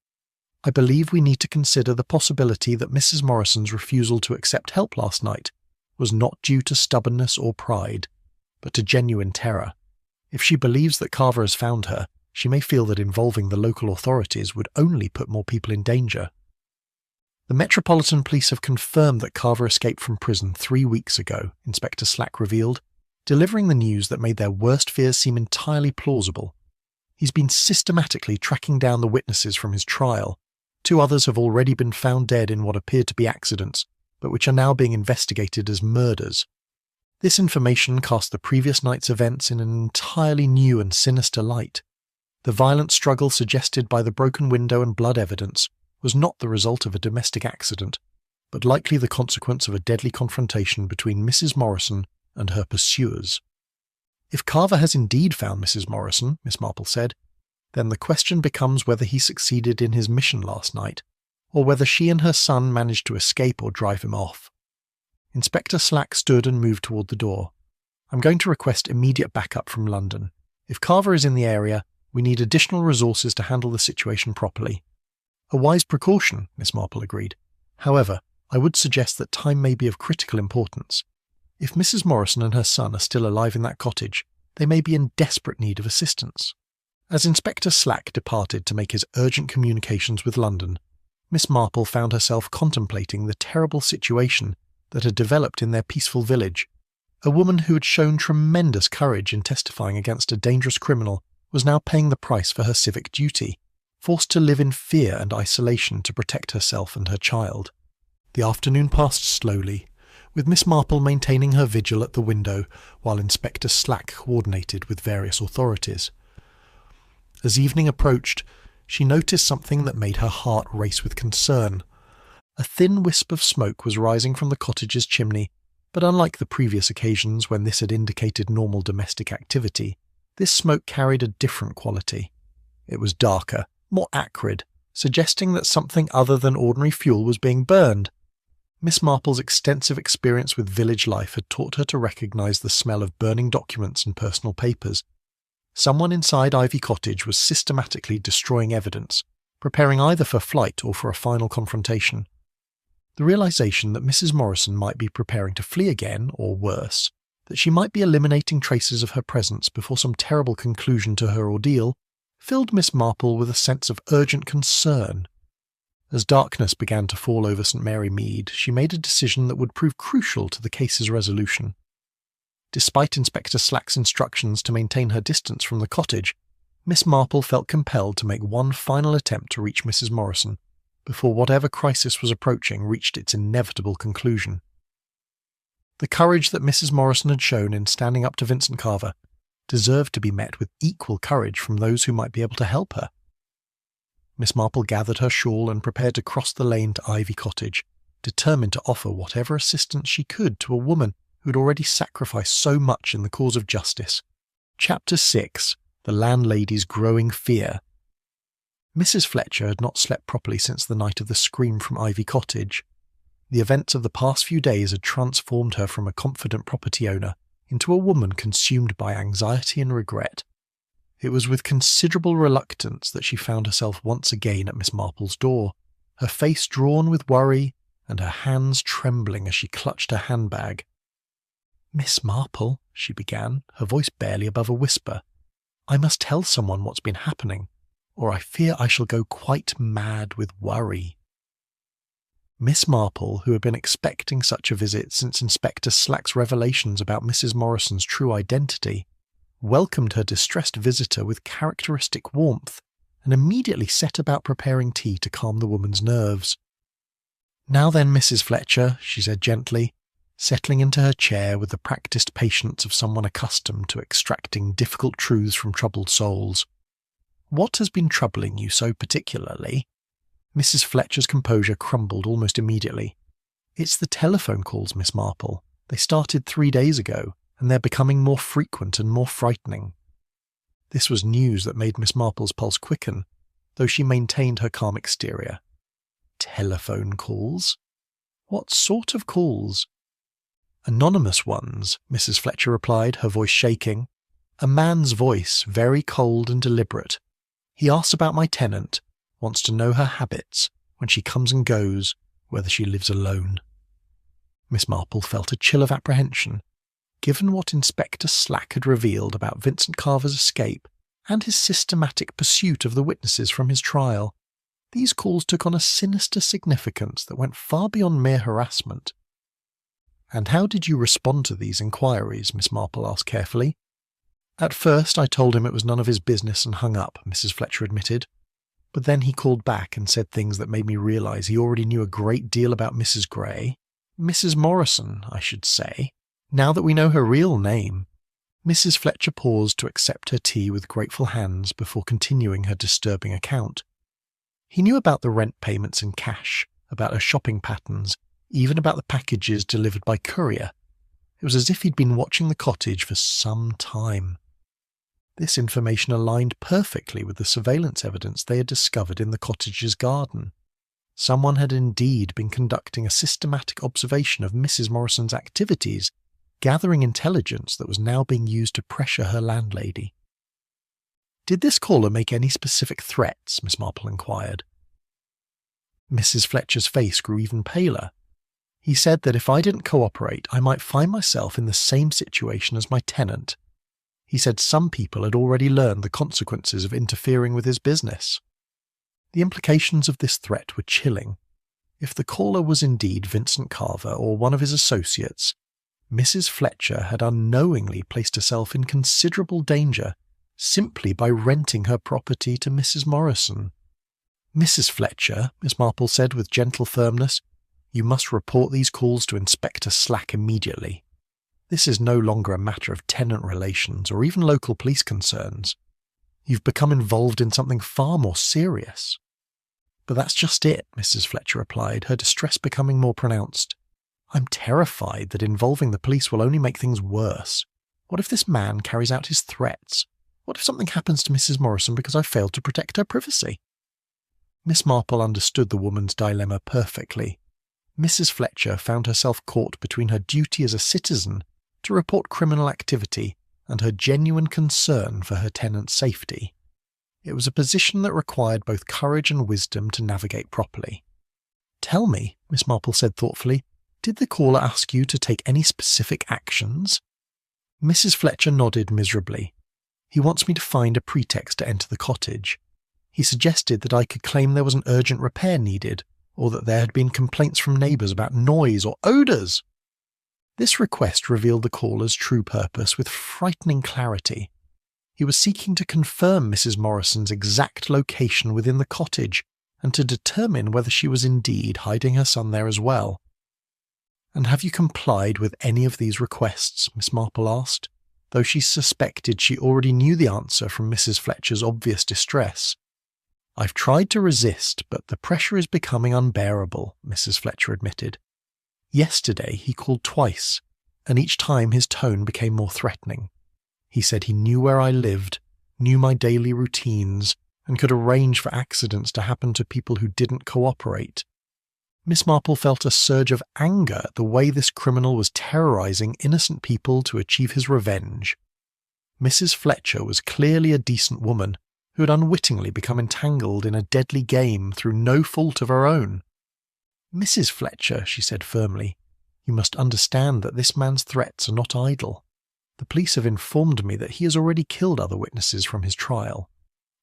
"I believe we need to consider the possibility that Mrs. Morrison's refusal to accept help last night was not due to stubbornness or pride, but to genuine terror. If she believes that Carver has found her, she may feel that involving the local authorities would only put more people in danger." "The Metropolitan Police have confirmed that Carver escaped from prison 3 weeks ago," Inspector Slack revealed, delivering the news that made their worst fears seem entirely plausible. "He's been systematically tracking down the witnesses from his trial. 2 others have already been found dead in what appeared to be accidents, but which are now being investigated as murders." This information cast the previous night's events in an entirely new and sinister light. The violent struggle suggested by the broken window and blood evidence was not the result of a domestic accident, but likely the consequence of a deadly confrontation between Mrs. Morrison and her pursuers. "If Carver has indeed found Mrs. Morrison," Miss Marple said, "then the question becomes whether he succeeded in his mission last night, or whether she and her son managed to escape or drive him off." Inspector Slack stood and moved toward the door. "I'm going to request immediate backup from London. If Carver is in the area, we need additional resources to handle the situation properly." "A wise precaution," Miss Marple agreed. "However, I would suggest that time may be of critical importance. If Mrs. Morrison and her son are still alive in that cottage, they may be in desperate need of assistance." As Inspector Slack departed to make his urgent communications with London, Miss Marple found herself contemplating the terrible situation that had developed in their peaceful village. A woman who had shown tremendous courage in testifying against a dangerous criminal was now paying the price for her civic duty, forced to live in fear and isolation to protect herself and her child. The afternoon passed slowly, with Miss Marple maintaining her vigil at the window while Inspector Slack coordinated with various authorities. As evening approached, she noticed something that made her heart race with concern. A thin wisp of smoke was rising from the cottage's chimney, but unlike the previous occasions when this had indicated normal domestic activity, this smoke carried a different quality. It was darker, more acrid, suggesting that something other than ordinary fuel was being burned. Miss Marple's extensive experience with village life had taught her to recognise the smell of burning documents and personal papers. Someone inside Ivy Cottage was systematically destroying evidence, preparing either for flight or for a final confrontation. The realisation that Mrs. Morrison might be preparing to flee again, or worse, that she might be eliminating traces of her presence before some terrible conclusion to her ordeal, filled Miss Marple with a sense of urgent concern. As darkness began to fall over St. Mary Mead, she made a decision that would prove crucial to the case's resolution. Despite Inspector Slack's instructions to maintain her distance from the cottage, Miss Marple felt compelled to make one final attempt to reach Mrs. Morrison, before whatever crisis was approaching reached its inevitable conclusion. The courage that Mrs. Morrison had shown in standing up to Vincent Carver deserved to be met with equal courage from those who might be able to help her. Miss Marple gathered her shawl and prepared to cross the lane to Ivy Cottage, determined to offer whatever assistance she could to a woman who had already sacrificed so much in the cause of justice. Chapter 6. The Landlady's Growing Fear. Mrs. Fletcher had not slept properly since the night of the scream from Ivy Cottage. The events of the past few days had transformed her from a confident property owner into a woman consumed by anxiety and regret. It was with considerable reluctance that she found herself once again at Miss Marple's door, her face drawn with worry and her hands trembling as she clutched her handbag. "Miss Marple," she began, her voice barely above a whisper, "I must tell someone what's been happening, or I fear I shall go quite mad with worry." Miss Marple, who had been expecting such a visit since Inspector Slack's revelations about Mrs. Morrison's true identity, welcomed her distressed visitor with characteristic warmth and immediately set about preparing tea to calm the woman's nerves. "Now then, Mrs. Fletcher," she said gently, settling into her chair with the practised patience of someone accustomed to extracting difficult truths from troubled souls. "What has been troubling you so particularly?" Mrs. Fletcher's composure crumbled almost immediately. "It's the telephone calls, Miss Marple. They started 3 days ago, and they're becoming more frequent and more frightening." This was news that made Miss Marple's pulse quicken, though she maintained her calm exterior. "Telephone calls? What sort of calls?" "Anonymous ones," Mrs. Fletcher replied, her voice shaking. "A man's voice, very cold and deliberate. He asks about my tenant, wants to know her habits, when she comes and goes, whether she lives alone." Miss Marple felt a chill of apprehension. Given what Inspector Slack had revealed about Vincent Carver's escape and his systematic pursuit of the witnesses from his trial, these calls took on a sinister significance that went far beyond mere harassment. "And how did you respond to these inquiries?" Miss Marple asked carefully. "At first I told him it was none of his business and hung up," Mrs. Fletcher admitted. "But then he called back and said things that made me realise he already knew a great deal about Mrs. Gray. Mrs. Morrison, I should say, now that we know her real name." Mrs. Fletcher paused to accept her tea with grateful hands before continuing her disturbing account. He knew about the rent payments in cash, about her shopping patterns, even about the packages delivered by courier. It was as if he'd been watching the cottage for some time. This information aligned perfectly with the surveillance evidence they had discovered in the cottage's garden. Someone had indeed been conducting a systematic observation of Mrs. Morrison's activities, gathering intelligence that was now being used to pressure her landlady. "Did this caller make any specific threats?" Miss Marple inquired. Mrs. Fletcher's face grew even paler. "He said that if I didn't cooperate, I might find myself in the same situation as my tenant. He said some people had already learned the consequences of interfering with his business." The implications of this threat were chilling. If the caller was indeed Vincent Carver or one of his associates, Mrs. Fletcher had unknowingly placed herself in considerable danger simply by renting her property to Mrs. Morrison. "Mrs. Fletcher," Miss Marple said with gentle firmness, "you must report these calls to Inspector Slack immediately. This is no longer a matter of tenant relations or even local police concerns. You've become involved in something far more serious." "But that's just it," Mrs. Fletcher replied, her distress becoming more pronounced. "I'm terrified that involving the police will only make things worse. What if this man carries out his threats? What if something happens to Mrs. Morrison because I failed to protect her privacy?" Miss Marple understood the woman's dilemma perfectly. Mrs. Fletcher found herself caught between her duty as a citizen to report criminal activity and her genuine concern for her tenant's safety. It was a position that required both courage and wisdom to navigate properly. "Tell me," Miss Marple said thoughtfully, "did the caller ask you to take any specific actions?" Mrs. Fletcher nodded miserably. "He wants me to find a pretext to enter the cottage. He suggested that I could claim there was an urgent repair needed, or that there had been complaints from neighbours about noise or odours." This request revealed the caller's true purpose with frightening clarity. He was seeking to confirm Mrs. Morrison's exact location within the cottage and to determine whether she was indeed hiding her son there as well. "And have you complied with any of these requests?" Miss Marple asked, though she suspected she already knew the answer from Mrs. Fletcher's obvious distress. "I've tried to resist, but the pressure is becoming unbearable," Mrs. Fletcher admitted. "Yesterday he called twice, and each time his tone became more threatening. He said he knew where I lived, knew my daily routines, and could arrange for accidents to happen to people who didn't cooperate." Miss Marple felt a surge of anger at the way this criminal was terrorising innocent people to achieve his revenge. Mrs. Fletcher was clearly a decent woman, who had unwittingly become entangled in a deadly game through no fault of her own. "Mrs. Fletcher," she said firmly, "you must understand that this man's threats are not idle. The police have informed me that he has already killed other witnesses from his trial.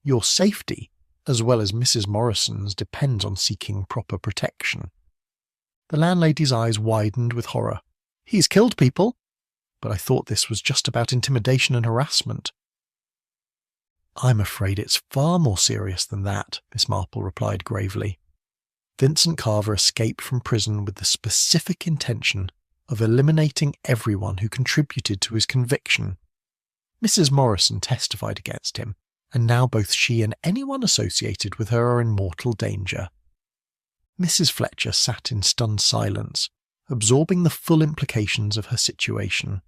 Your safety, as well as Mrs. Morrison's, depends on seeking proper protection." The landlady's eyes widened with horror. "He's killed people? But I thought this was just about intimidation and harassment." "I'm afraid it's far more serious than that," Miss Marple replied gravely. "Vincent Carver escaped from prison with the specific intention of eliminating everyone who contributed to his conviction. Mrs. Morrison testified against him, and now both she and anyone associated with her are in mortal danger." Mrs. Fletcher sat in stunned silence, absorbing the full implications of her situation.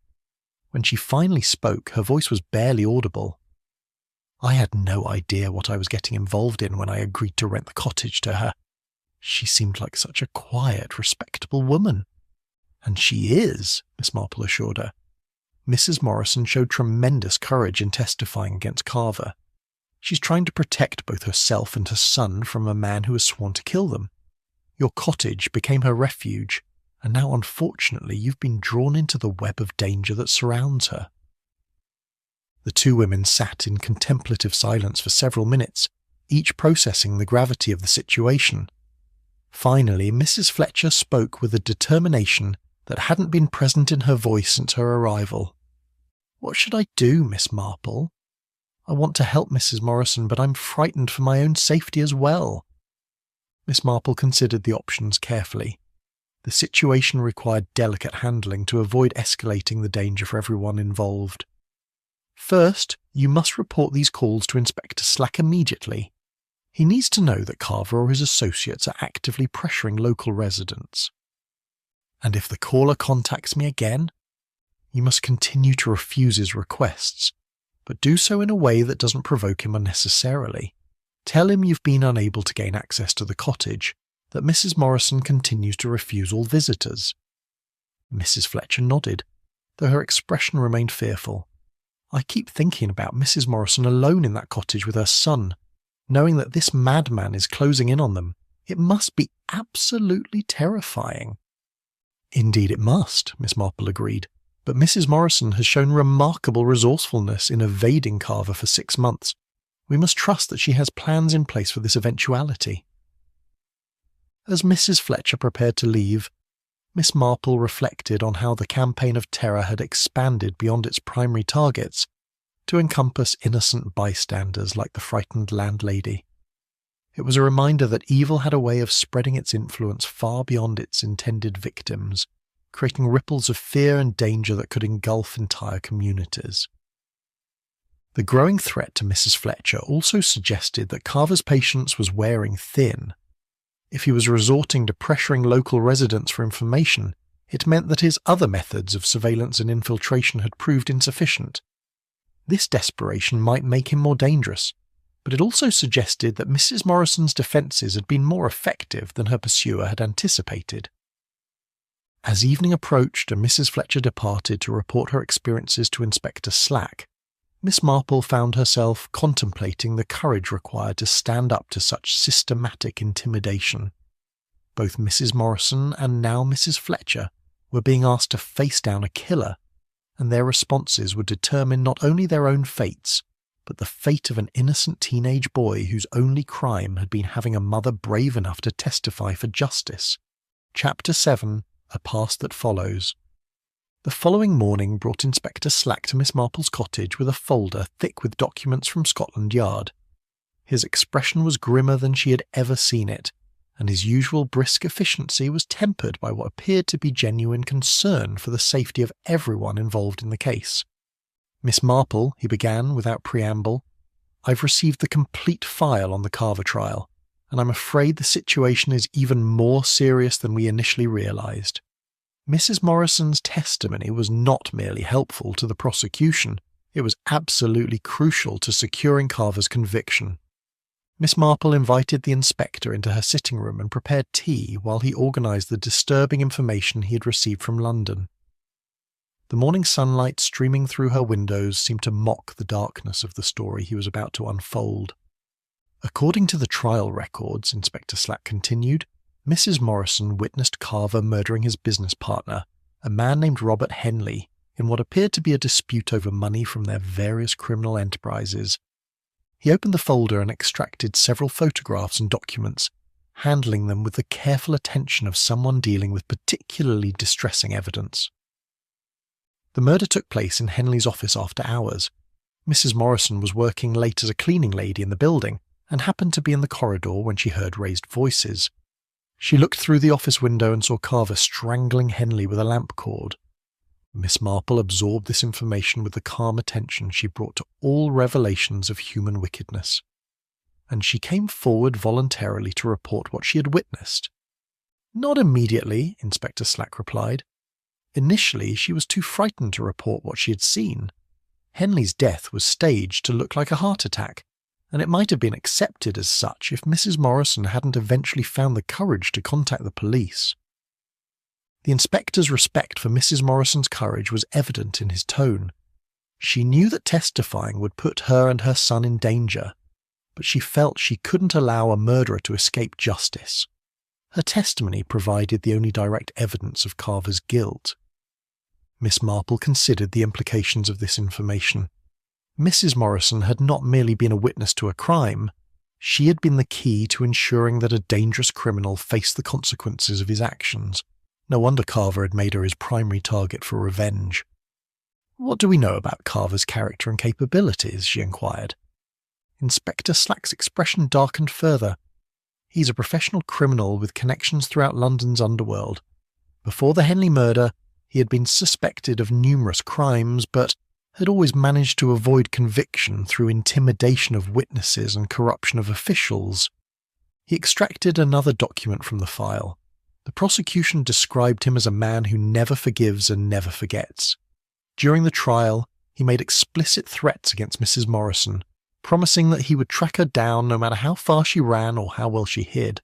When she finally spoke, her voice was barely audible. "I had no idea what I was getting involved in when I agreed to rent the cottage to her. She seemed like such a quiet, respectable woman." "And she is," Miss Marple assured her. "Mrs. Morrison showed tremendous courage in testifying against Carver. She's trying to protect both herself and her son from a man who has sworn to kill them. Your cottage became her refuge, and now unfortunately you've been drawn into the web of danger that surrounds her." The two women sat in contemplative silence for several minutes, each processing the gravity of the situation. Finally, Mrs. Fletcher spoke with a determination that hadn't been present in her voice since her arrival. "What should I do, Miss Marple? I want to help Mrs. Morrison, but I'm frightened for my own safety as well." Miss Marple considered the options carefully. The situation required delicate handling to avoid escalating the danger for everyone involved. "First, you must report these calls to Inspector Slack immediately. He needs to know that Carver or his associates are actively pressuring local residents. And if the caller contacts me again, you must continue to refuse his requests, but do so in a way that doesn't provoke him unnecessarily. Tell him you've been unable to gain access to the cottage, that Mrs. Morrison continues to refuse all visitors." Mrs. Fletcher nodded, though her expression remained fearful. "I keep thinking about Mrs. Morrison alone in that cottage with her son, knowing that this madman is closing in on them. It must be absolutely terrifying." "Indeed it must," Miss Marple agreed, "but Mrs. Morrison has shown remarkable resourcefulness in evading Carver for 6 months. We must trust that she has plans in place for this eventuality." As Mrs. Fletcher prepared to leave, Miss Marple reflected on how the campaign of terror had expanded beyond its primary targets to encompass innocent bystanders like the frightened landlady. It was a reminder that evil had a way of spreading its influence far beyond its intended victims, creating ripples of fear and danger that could engulf entire communities. The growing threat to Mrs. Fletcher also suggested that Carver's patience was wearing thin. If he was resorting to pressuring local residents for information, it meant that his other methods of surveillance and infiltration had proved insufficient. This desperation might make him more dangerous, but it also suggested that Mrs. Morrison's defences had been more effective than her pursuer had anticipated. As evening approached and Mrs. Fletcher departed to report her experiences to Inspector Slack, Miss Marple found herself contemplating the courage required to stand up to such systematic intimidation. Both Mrs. Morrison and now Mrs. Fletcher were being asked to face down a killer, and their responses would determine not only their own fates, but the fate of an innocent teenage boy whose only crime had been having a mother brave enough to testify for justice. Chapter 7, A Past That Follows. The following morning brought Inspector Slack to Miss Marple's cottage with a folder thick with documents from Scotland Yard. His expression was grimmer than she had ever seen it, and his usual brisk efficiency was tempered by what appeared to be genuine concern for the safety of everyone involved in the case. "Miss Marple," he began without preamble, "I've received the complete file on the Carver trial, and I'm afraid the situation is even more serious than we initially realised. Mrs. Morrison's testimony was not merely helpful to the prosecution, it was absolutely crucial to securing Carver's conviction." Miss Marple invited the inspector into her sitting room and prepared tea while he organised the disturbing information he had received from London. The morning sunlight streaming through her windows seemed to mock the darkness of the story he was about to unfold. According to the trial records, Inspector Slack continued, Mrs. Morrison witnessed Carver murdering his business partner, a man named Robert Henley, in what appeared to be a dispute over money from their various criminal enterprises. He opened the folder and extracted several photographs and documents, handling them with the careful attention of someone dealing with particularly distressing evidence. The murder took place in Henley's office after hours. Mrs. Morrison was working late as a cleaning lady in the building and happened to be in the corridor when she heard raised voices. She looked through the office window and saw Carver strangling Henley with a lamp cord. Miss Marple absorbed this information with the calm attention she brought to all revelations of human wickedness, and she came forward voluntarily to report what she had witnessed. Not immediately, Inspector Slack replied. Initially, she was too frightened to report what she had seen. Henley's death was staged to look like a heart attack, and it might have been accepted as such if Mrs. Morrison hadn't eventually found the courage to contact the police. The inspector's respect for Mrs. Morrison's courage was evident in his tone. She knew that testifying would put her and her son in danger, but she felt she couldn't allow a murderer to escape justice. Her testimony provided the only direct evidence of Carver's guilt. Miss Marple considered the implications of this information. Mrs. Morrison had not merely been a witness to a crime, she had been the key to ensuring that a dangerous criminal faced the consequences of his actions. No wonder Carver had made her his primary target for revenge. "What do we know about Carver's character and capabilities?" she inquired. Inspector Slack's expression darkened further. "He's a professional criminal with connections throughout London's underworld. Before the Henley murder, he had been suspected of numerous crimes, but had always managed to avoid conviction through intimidation of witnesses and corruption of officials." He extracted another document from the file. The prosecution described him as a man who never forgives and never forgets. During the trial, he made explicit threats against Mrs. Morrison, promising that he would track her down no matter how far she ran or how well she hid.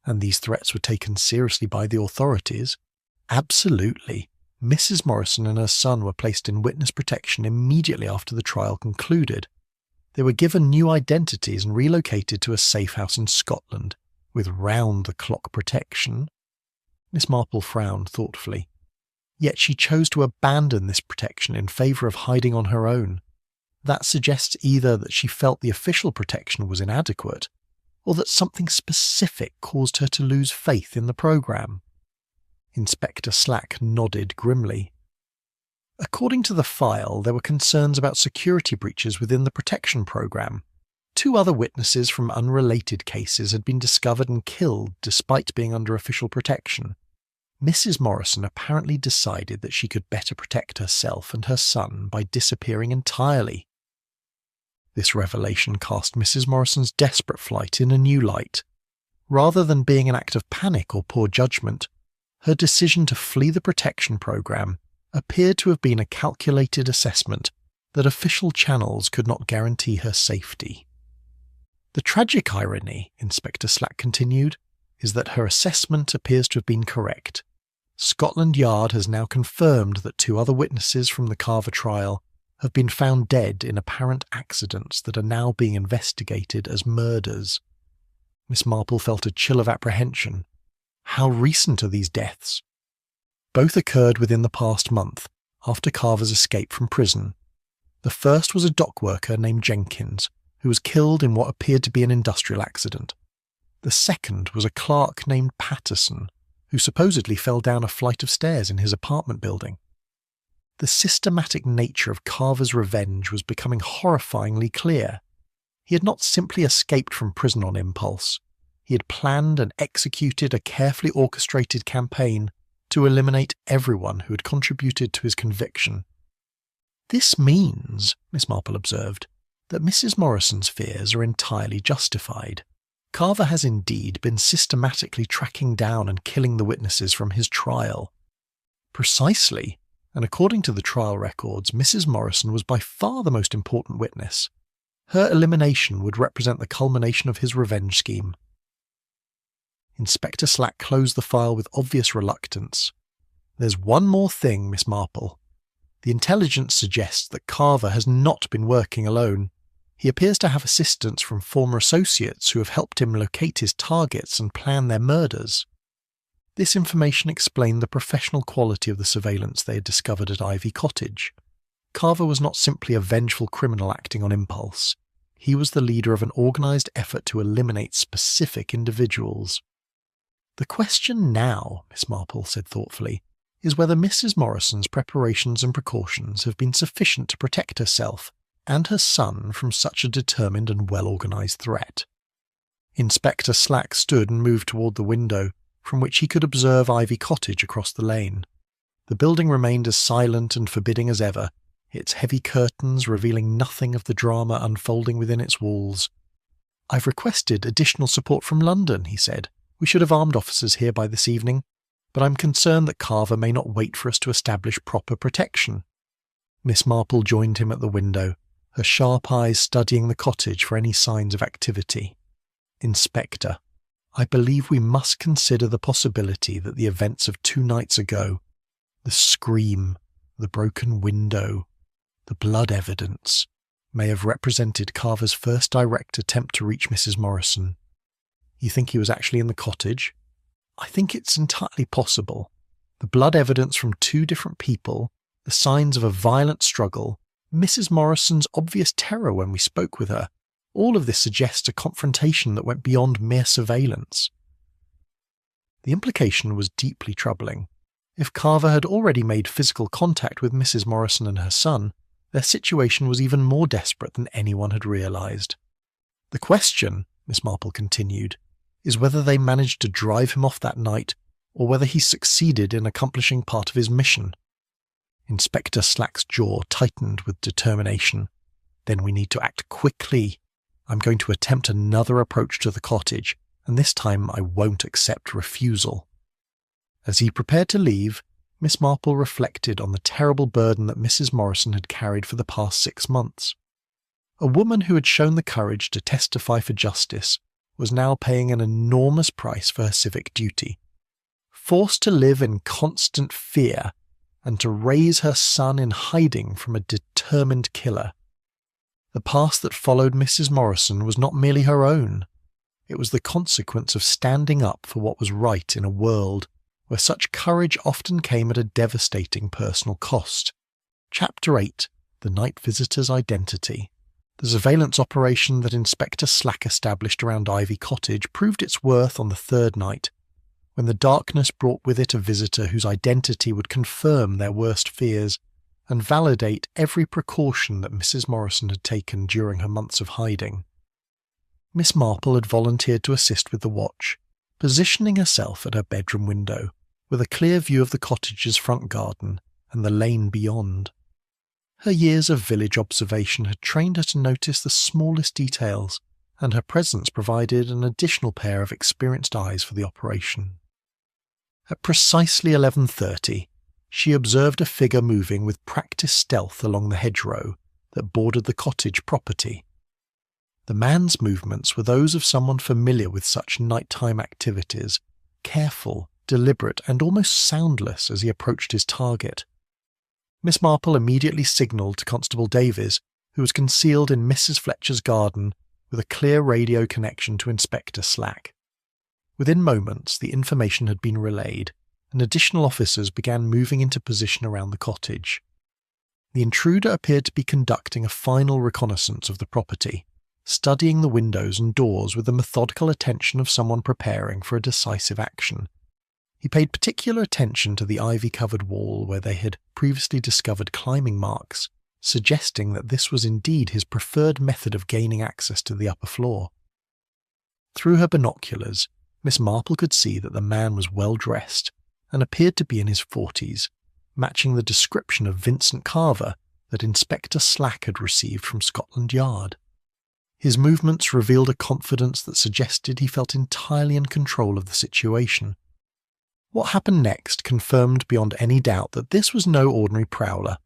And these threats were taken seriously by the authorities. Absolutely. Mrs. Morrison and her son were placed in witness protection immediately after the trial concluded. They were given new identities and relocated to a safe house in Scotland, with round-the-clock protection. Miss Marple frowned thoughtfully. Yet she chose to abandon this protection in favour of hiding on her own. That suggests either that she felt the official protection was inadequate, or that something specific caused her to lose faith in the programme. Inspector Slack nodded grimly. According to the file, there were concerns about security breaches within the protection programme. 2 other witnesses from unrelated cases had been discovered and killed despite being under official protection. Mrs. Morrison apparently decided that she could better protect herself and her son by disappearing entirely. This revelation cast Mrs. Morrison's desperate flight in a new light. Rather than being an act of panic or poor judgment, her decision to flee the protection programme appeared to have been a calculated assessment that official channels could not guarantee her safety. The tragic irony, Inspector Slack continued, is that her assessment appears to have been correct. Scotland Yard has now confirmed that 2 other witnesses from the Carver trial have been found dead in apparent accidents that are now being investigated as murders. Miss Marple felt a chill of apprehension. How recent are these deaths? Both occurred within the past month, after Carver's escape from prison. The first was a dock worker named Jenkins, who was killed in what appeared to be an industrial accident. The second was a clerk named Patterson, who supposedly fell down a flight of stairs in his apartment building. The systematic nature of Carver's revenge was becoming horrifyingly clear. He had not simply escaped from prison on impulse. He had planned and executed a carefully orchestrated campaign to eliminate everyone who had contributed to his conviction. "This means," Miss Marple observed, "that Mrs. Morrison's fears are entirely justified. Carver has indeed been systematically tracking down and killing the witnesses from his trial." "Precisely, and according to the trial records, Mrs. Morrison was by far the most important witness. Her elimination would represent the culmination of his revenge scheme." Inspector Slack closed the file with obvious reluctance. There's one more thing, Miss Marple. The intelligence suggests that Carver has not been working alone. He appears to have assistance from former associates who have helped him locate his targets and plan their murders. This information explained the professional quality of the surveillance they had discovered at Ivy Cottage. Carver was not simply a vengeful criminal acting on impulse. He was the leader of an organised effort to eliminate specific individuals. The question now, Miss Marple said thoughtfully, is whether Mrs. Morrison's preparations and precautions have been sufficient to protect herself and her son from such a determined and well-organised threat. Inspector Slack stood and moved toward the window, from which he could observe Ivy Cottage across the lane. The building remained as silent and forbidding as ever, its heavy curtains revealing nothing of the drama unfolding within its walls. "I've requested additional support from London," he said. "We should have armed officers here by this evening, but I'm concerned that Carver may not wait for us to establish proper protection." Miss Marple joined him at the window, her sharp eyes studying the cottage for any signs of activity. "Inspector, I believe we must consider the possibility that the events of 2 nights ago, the scream, the broken window, the blood evidence, may have represented Carver's first direct attempt to reach Mrs. Morrison." "You think he was actually in the cottage?" "I think it's entirely possible. The blood evidence from 2 different people, the signs of a violent struggle, Mrs. Morrison's obvious terror when we spoke with her, all of this suggests a confrontation that went beyond mere surveillance." The implication was deeply troubling. If Carver had already made physical contact with Mrs. Morrison and her son, their situation was even more desperate than anyone had realised. "The question," Miss Marple continued, "is whether they managed to drive him off that night, or whether he succeeded in accomplishing part of his mission." Inspector Slack's jaw tightened with determination. "Then we need to act quickly. I'm going to attempt another approach to the cottage, and this time I won't accept refusal." As he prepared to leave, Miss Marple reflected on the terrible burden that Mrs. Morrison had carried for the past 6 months. A woman who had shown the courage to testify for justice was now paying an enormous price for her civic duty. Forced to live in constant fear and to raise her son in hiding from a determined killer. The past that followed Mrs. Morrison was not merely her own. It was the consequence of standing up for what was right in a world where such courage often came at a devastating personal cost. Chapter 8. The Night Visitor's Identity. The surveillance operation that Inspector Slack established around Ivy Cottage proved its worth on the 3rd night, when the darkness brought with it a visitor whose identity would confirm their worst fears and validate every precaution that Mrs. Morrison had taken during her months of hiding. Miss Marple had volunteered to assist with the watch, positioning herself at her bedroom window, with a clear view of the cottage's front garden and the lane beyond. Her years of village observation had trained her to notice the smallest details, and her presence provided an additional pair of experienced eyes for the operation. At precisely 11:30, she observed a figure moving with practised stealth along the hedgerow that bordered the cottage property. The man's movements were those of someone familiar with such nighttime activities, careful, deliberate, and almost soundless as he approached his target. Miss Marple immediately signalled to Constable Davies, who was concealed in Mrs. Fletcher's garden with a clear radio connection to Inspector Slack. Within moments, the information had been relayed, and additional officers began moving into position around the cottage. The intruder appeared to be conducting a final reconnaissance of the property, studying the windows and doors with the methodical attention of someone preparing for a decisive action. He paid particular attention to the ivy-covered wall where they had previously discovered climbing marks, suggesting that this was indeed his preferred method of gaining access to the upper floor. Through her binoculars, Miss Marple could see that the man was well dressed and appeared to be in his 40s, matching the description of Vincent Carver that Inspector Slack had received from Scotland Yard. His movements revealed a confidence that suggested he felt entirely in control of the situation. What happened next confirmed beyond any doubt that this was no ordinary prowler.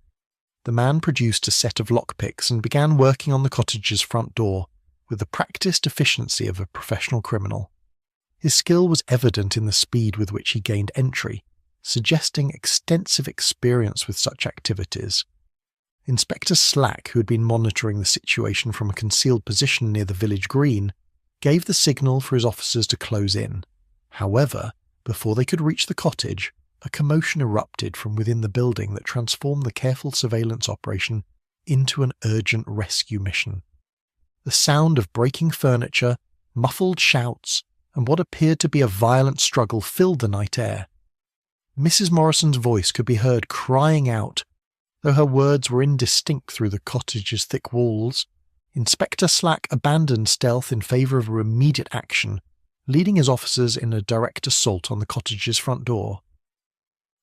The man produced a set of lockpicks and began working on the cottage's front door with the practised efficiency of a professional criminal. His skill was evident in the speed with which he gained entry, suggesting extensive experience with such activities. Inspector Slack, who had been monitoring the situation from a concealed position near the village green, gave the signal for his officers to close in. However, before they could reach the cottage, a commotion erupted from within the building that transformed the careful surveillance operation into an urgent rescue mission. The sound of breaking furniture, muffled shouts, and what appeared to be a violent struggle filled the night air. Mrs. Morrison's voice could be heard crying out, though her words were indistinct through the cottage's thick walls. Inspector Slack abandoned stealth in favour of immediate action, leading his officers in a direct assault on the cottage's front door.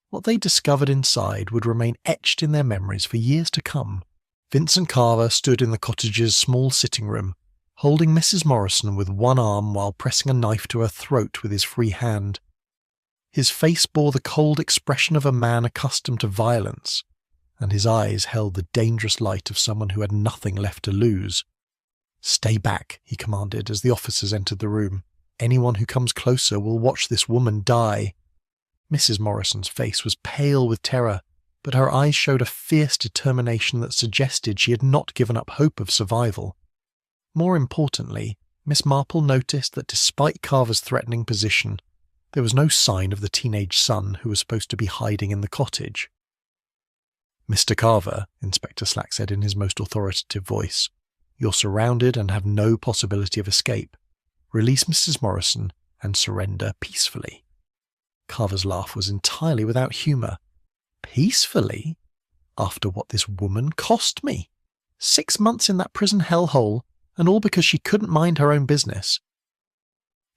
What they discovered inside would remain etched in their memories for years to come. Vincent Carver stood in the cottage's small sitting room, holding Mrs. Morrison with one arm while pressing a knife to her throat with his free hand. His face bore the cold expression of a man accustomed to violence, and his eyes held the dangerous light of someone who had nothing left to lose. "Stay back," he commanded as the officers entered the room. "Anyone who comes closer will watch this woman die." Mrs. Morrison's face was pale with terror, but her eyes showed a fierce determination that suggested she had not given up hope of survival. More importantly, Miss Marple noticed that despite Carver's threatening position, there was no sign of the teenage son who was supposed to be hiding in the cottage. "Mr. Carver," Inspector Slack said in his most authoritative voice, "you're surrounded and have no possibility of escape. Release Mrs. Morrison and surrender peacefully." Carver's laugh was entirely without humour. "Peacefully? After what this woman cost me? 6 months in that prison hellhole, and all because she couldn't mind her own business."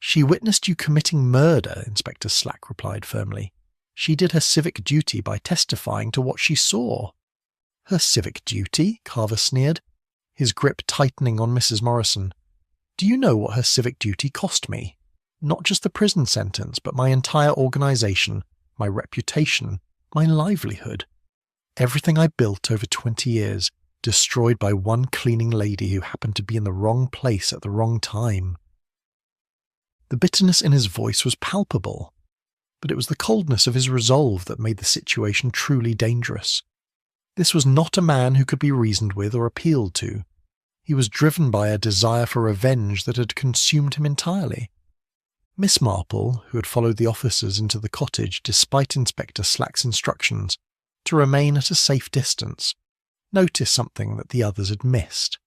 "She witnessed you committing murder," Inspector Slack replied firmly. "She did her civic duty by testifying to what she saw." "Her civic duty?" Carver sneered, his grip tightening on Mrs. Morrison. "Do you know what her civic duty cost me? Not just the prison sentence, but my entire organisation, my reputation, my livelihood. Everything I built over 20 years, destroyed by one cleaning lady who happened to be in the wrong place at the wrong time." The bitterness in his voice was palpable, but it was the coldness of his resolve that made the situation truly dangerous. This was not a man who could be reasoned with or appealed to. He was driven by a desire for revenge that had consumed him entirely. Miss Marple, who had followed the officers into the cottage despite Inspector Slack's instructions to remain at a safe distance, noticed something that the others had missed.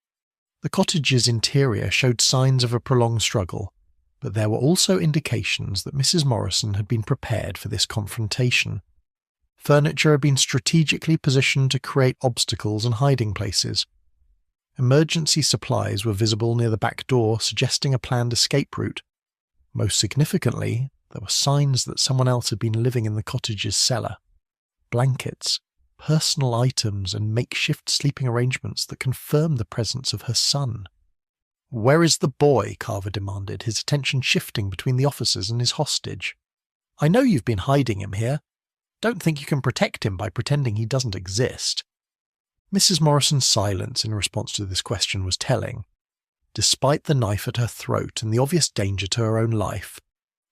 The cottage's interior showed signs of a prolonged struggle, but there were also indications that Mrs. Morrison had been prepared for this confrontation. Furniture had been strategically positioned to create obstacles and hiding places. Emergency supplies were visible near the back door, suggesting a planned escape route. Most significantly, there were signs that someone else had been living in the cottage's cellar. Blankets, personal items, and makeshift sleeping arrangements that confirmed the presence of her son. "Where is the boy?" Carver demanded, his attention shifting between the officers and his hostage. "I know you've been hiding him here. Don't think you can protect him by pretending he doesn't exist." Mrs. Morrison's silence in response to this question was telling. Despite the knife at her throat and the obvious danger to her own life,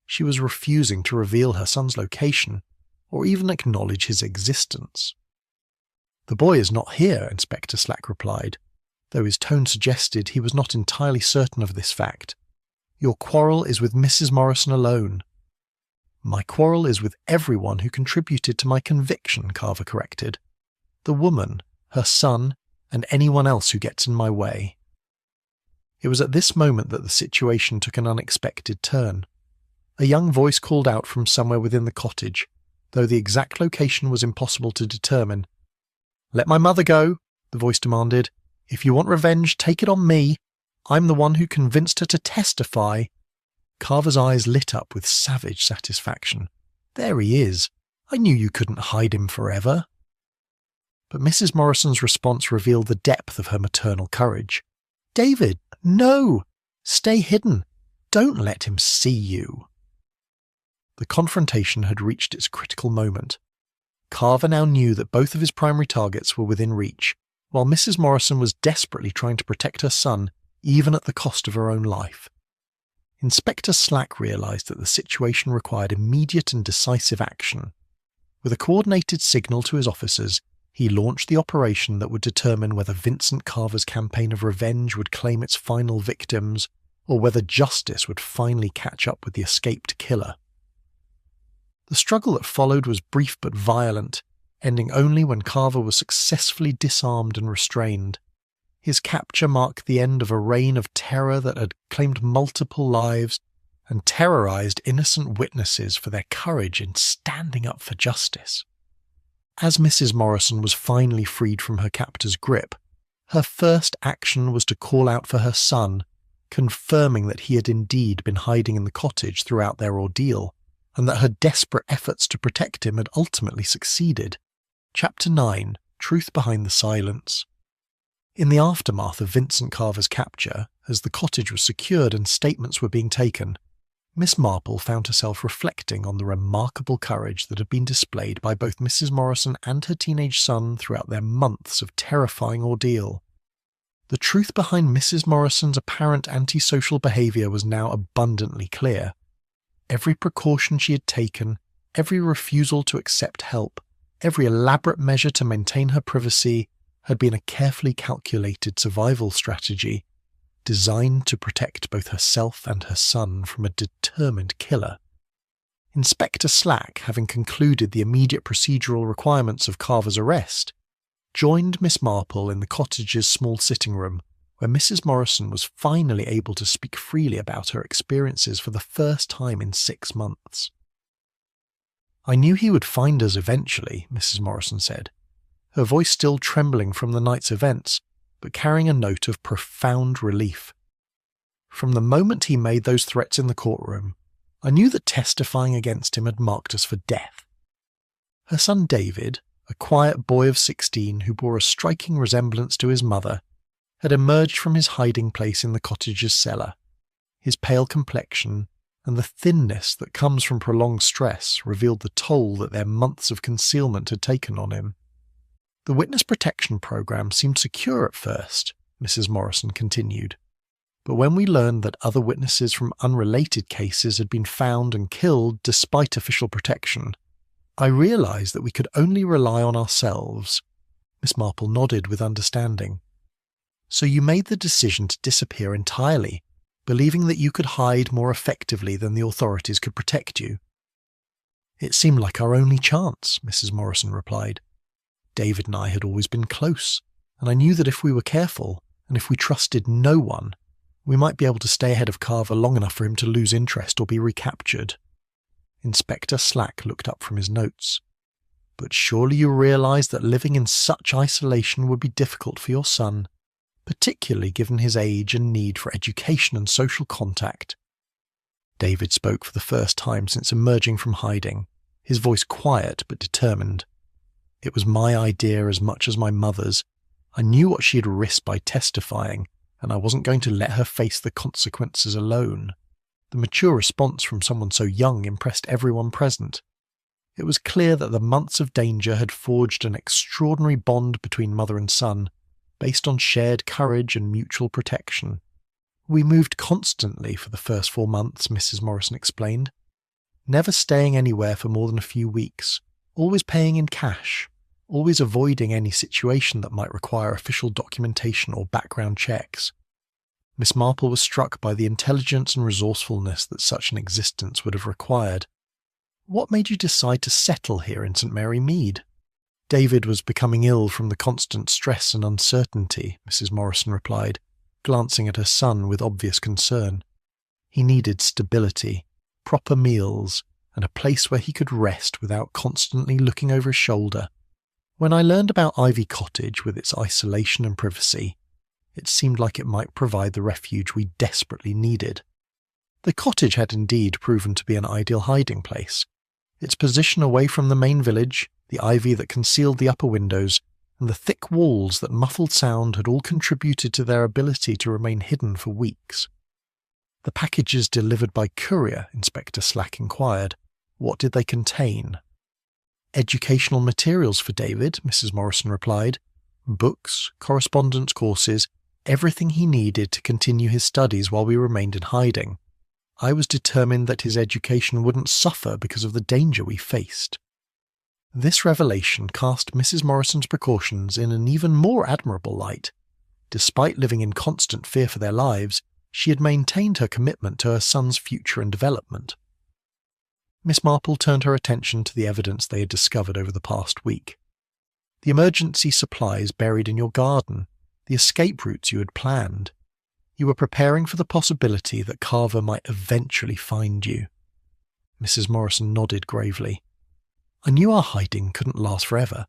she was refusing to reveal her son's location or even acknowledge his existence. "The boy is not here," Inspector Slack replied, though his tone suggested he was not entirely certain of this fact. "Your quarrel is with Mrs. Morrison alone." "My quarrel is with everyone who contributed to my conviction," Carver corrected. "The woman, her son, and anyone else who gets in my way." It was at this moment that the situation took an unexpected turn. A young voice called out from somewhere within the cottage, though the exact location was impossible to determine. "Let my mother go," the voice demanded. "If you want revenge, take it on me. I'm the one who convinced her to testify." Carver's eyes lit up with savage satisfaction. "There he is. I knew you couldn't hide him forever." But Mrs. Morrison's response revealed the depth of her maternal courage. "David, no! Stay hidden. Don't let him see you." The confrontation had reached its critical moment. Carver now knew that both of his primary targets were within reach, while Mrs. Morrison was desperately trying to protect her son, even at the cost of her own life. Inspector Slack realised that the situation required immediate and decisive action. With a coordinated signal to his officers, he launched the operation that would determine whether Vincent Carver's campaign of revenge would claim its final victims, or whether justice would finally catch up with the escaped killer. The struggle that followed was brief but violent, ending only when Carver was successfully disarmed and restrained. His capture marked the end of a reign of terror that had claimed multiple lives and terrorized innocent witnesses for their courage in standing up for justice. As Mrs. Morrison was finally freed from her captor's grip, her first action was to call out for her son, confirming that he had indeed been hiding in the cottage throughout their ordeal, and that her desperate efforts to protect him had ultimately succeeded. Chapter 9: Truth Behind the Silence. In the aftermath of Vincent Carver's capture, as the cottage was secured and statements were being taken, Miss Marple found herself reflecting on the remarkable courage that had been displayed by both Mrs. Morrison and her teenage son throughout their months of terrifying ordeal. The truth behind Mrs. Morrison's apparent antisocial behaviour was now abundantly clear. Every precaution she had taken, every refusal to accept help, every elaborate measure to maintain her privacy had been a carefully calculated survival strategy, designed to protect both herself and her son from a determined killer. Inspector Slack, having concluded the immediate procedural requirements of Carver's arrest, joined Miss Marple in the cottage's small sitting room, where Mrs. Morrison was finally able to speak freely about her experiences for the first time in 6 months. "I knew he would find us eventually," Mrs. Morrison said, her voice still trembling from the night's events, but carrying a note of profound relief. "From the moment he made those threats in the courtroom, I knew that testifying against him had marked us for death." Her son David, a quiet boy of 16 who bore a striking resemblance to his mother, had emerged from his hiding place in the cottage's cellar. His pale complexion and the thinness that comes from prolonged stress revealed the toll that their months of concealment had taken on him. "The witness protection program seemed secure at first," Mrs. Morrison continued, "but when we learned that other witnesses from unrelated cases had been found and killed despite official protection, I realized that we could only rely on ourselves." Miss Marple nodded with understanding. "So you made the decision to disappear entirely, believing that you could hide more effectively than the authorities could protect you?" "It seemed like our only chance," Mrs. Morrison replied. "David and I had always been close, and I knew that if we were careful, and if we trusted no one, we might be able to stay ahead of Carver long enough for him to lose interest or be recaptured." Inspector Slack looked up from his notes. "But surely you realize that living in such isolation would be difficult for your son, particularly given his age and need for education and social contact." David spoke for the first time since emerging from hiding, his voice quiet but determined. "It was my idea as much as my mother's. I knew what she had risked by testifying, and I wasn't going to let her face the consequences alone." The mature response from someone so young impressed everyone present. It was clear that the months of danger had forged an extraordinary bond between mother and son, based on shared courage and mutual protection. "We moved constantly for the first 4 months," Mrs. Morrison explained, "never staying anywhere for more than a few weeks, always paying in cash, always avoiding any situation that might require official documentation or background checks." Miss Marple was struck by the intelligence and resourcefulness that such an existence would have required. "What made you decide to settle here in St. Mary Mead?" "David was becoming ill from the constant stress and uncertainty," Mrs. Morrison replied, glancing at her son with obvious concern. "He needed stability, proper meals, and a place where he could rest without constantly looking over his shoulder. When I learned about Ivy Cottage with its isolation and privacy, it seemed like it might provide the refuge we desperately needed." The cottage had indeed proven to be an ideal hiding place. Its position away from the main village, the ivy that concealed the upper windows, and the thick walls that muffled sound had all contributed to their ability to remain hidden for weeks. "The packages delivered by courier?" Inspector Slack inquired. "What did they contain?" "Educational materials for David," Mrs. Morrison replied. "Books, correspondence courses, everything he needed to continue his studies while we remained in hiding. I was determined that his education wouldn't suffer because of the danger we faced." This revelation cast Mrs. Morrison's precautions in an even more admirable light. Despite living in constant fear for their lives, she had maintained her commitment to her son's future and development. Miss Marple turned her attention to the evidence they had discovered over the past week. The emergency supplies buried in your garden, the escape routes you had planned. You were preparing for the possibility that Carver might eventually find you. Mrs. Morrison nodded gravely. I knew our hiding couldn't last forever.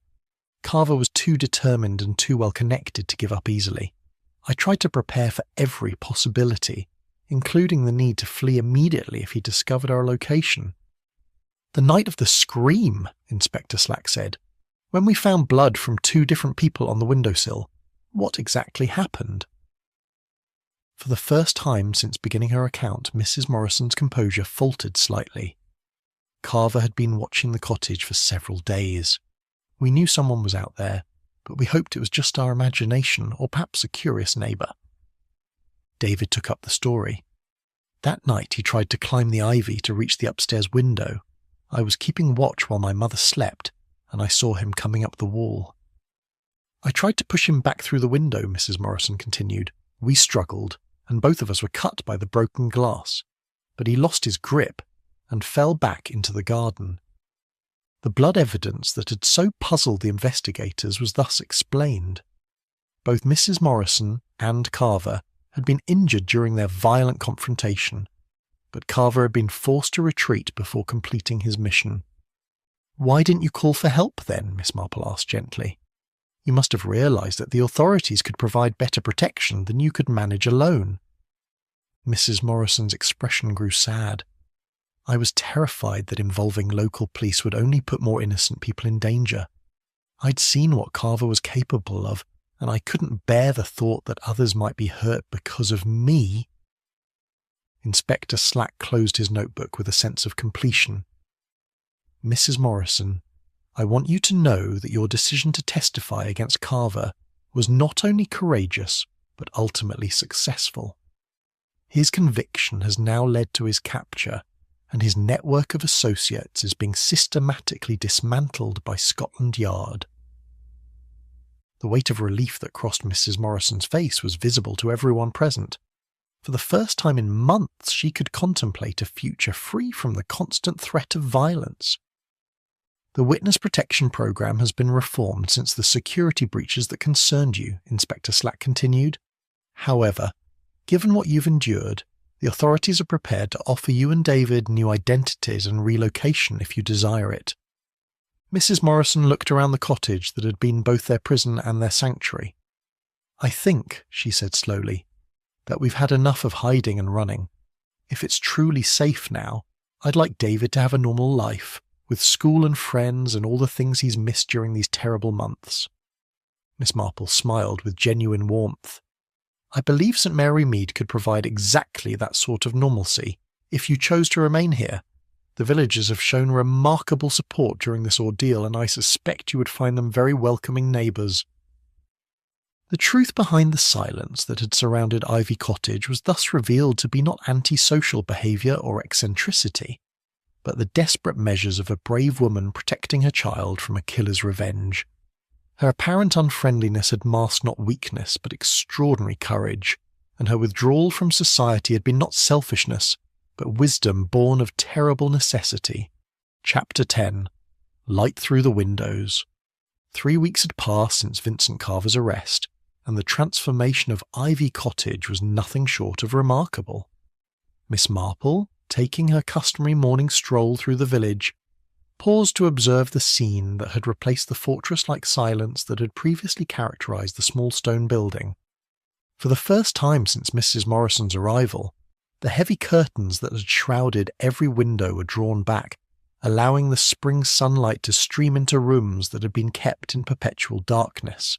Carver was too determined and too well connected to give up easily. I tried to prepare for every possibility, including the need to flee immediately if he discovered our location. The night of the scream, Inspector Slack said. When we found blood from 2 different people on the windowsill, what exactly happened? For the first time since beginning her account, Mrs. Morrison's composure faltered slightly. Carver had been watching the cottage for several days. We knew someone was out there, but we hoped it was just our imagination or perhaps a curious neighbour. David took up the story. That night he tried to climb the ivy to reach the upstairs window. I was keeping watch while my mother slept, and I saw him coming up the wall. I tried to push him back through the window, Mrs. Morrison continued. We struggled, and both of us were cut by the broken glass, but he lost his grip and fell back into the garden. The blood evidence that had so puzzled the investigators was thus explained. Both Mrs. Morrison and Carver had been injured during their violent confrontation, but Carver had been forced to retreat before completing his mission. Why didn't you call for help then? Miss Marple asked gently. You must have realised that the authorities could provide better protection than you could manage alone. Mrs. Morrison's expression grew sad. I was terrified that involving local police would only put more innocent people in danger. I'd seen what Carver was capable of, and I couldn't bear the thought that others might be hurt because of me. Inspector Slack closed his notebook with a sense of completion. Mrs. Morrison, I want you to know that your decision to testify against Carver was not only courageous, but ultimately successful. His conviction has now led to his capture, and his network of associates is being systematically dismantled by Scotland Yard. The weight of relief that crossed Mrs. Morrison's face was visible to everyone present. For the first time in months, she could contemplate a future free from the constant threat of violence. The witness protection program has been reformed since the security breaches that concerned you, Inspector Slack continued. However, given what you've endured, the authorities are prepared to offer you and David new identities and relocation if you desire it. Mrs. Morrison looked around the cottage that had been both their prison and their sanctuary. I think, she said slowly, that we've had enough of hiding and running. If it's truly safe now, I'd like David to have a normal life, with school and friends and all the things he's missed during these terrible months. Miss Marple smiled with genuine warmth. I believe St. Mary Mead could provide exactly that sort of normalcy if you chose to remain here. The villagers have shown remarkable support during this ordeal, and I suspect you would find them very welcoming neighbours. The truth behind the silence that had surrounded Ivy Cottage was thus revealed to be not antisocial behaviour or eccentricity, but the desperate measures of a brave woman protecting her child from a killer's revenge. Her apparent unfriendliness had masked not weakness but extraordinary courage, and her withdrawal from society had been not selfishness, but wisdom born of terrible necessity. Chapter 10. Light Through the Windows. 3 weeks had passed since Vincent Carver's arrest, and the transformation of Ivy Cottage was nothing short of remarkable. Miss Marple, taking her customary morning stroll through the village, paused to observe the scene that had replaced the fortress-like silence that had previously characterized the small stone building. For the first time since Mrs. Morrison's arrival, the heavy curtains that had shrouded every window were drawn back, allowing the spring sunlight to stream into rooms that had been kept in perpetual darkness.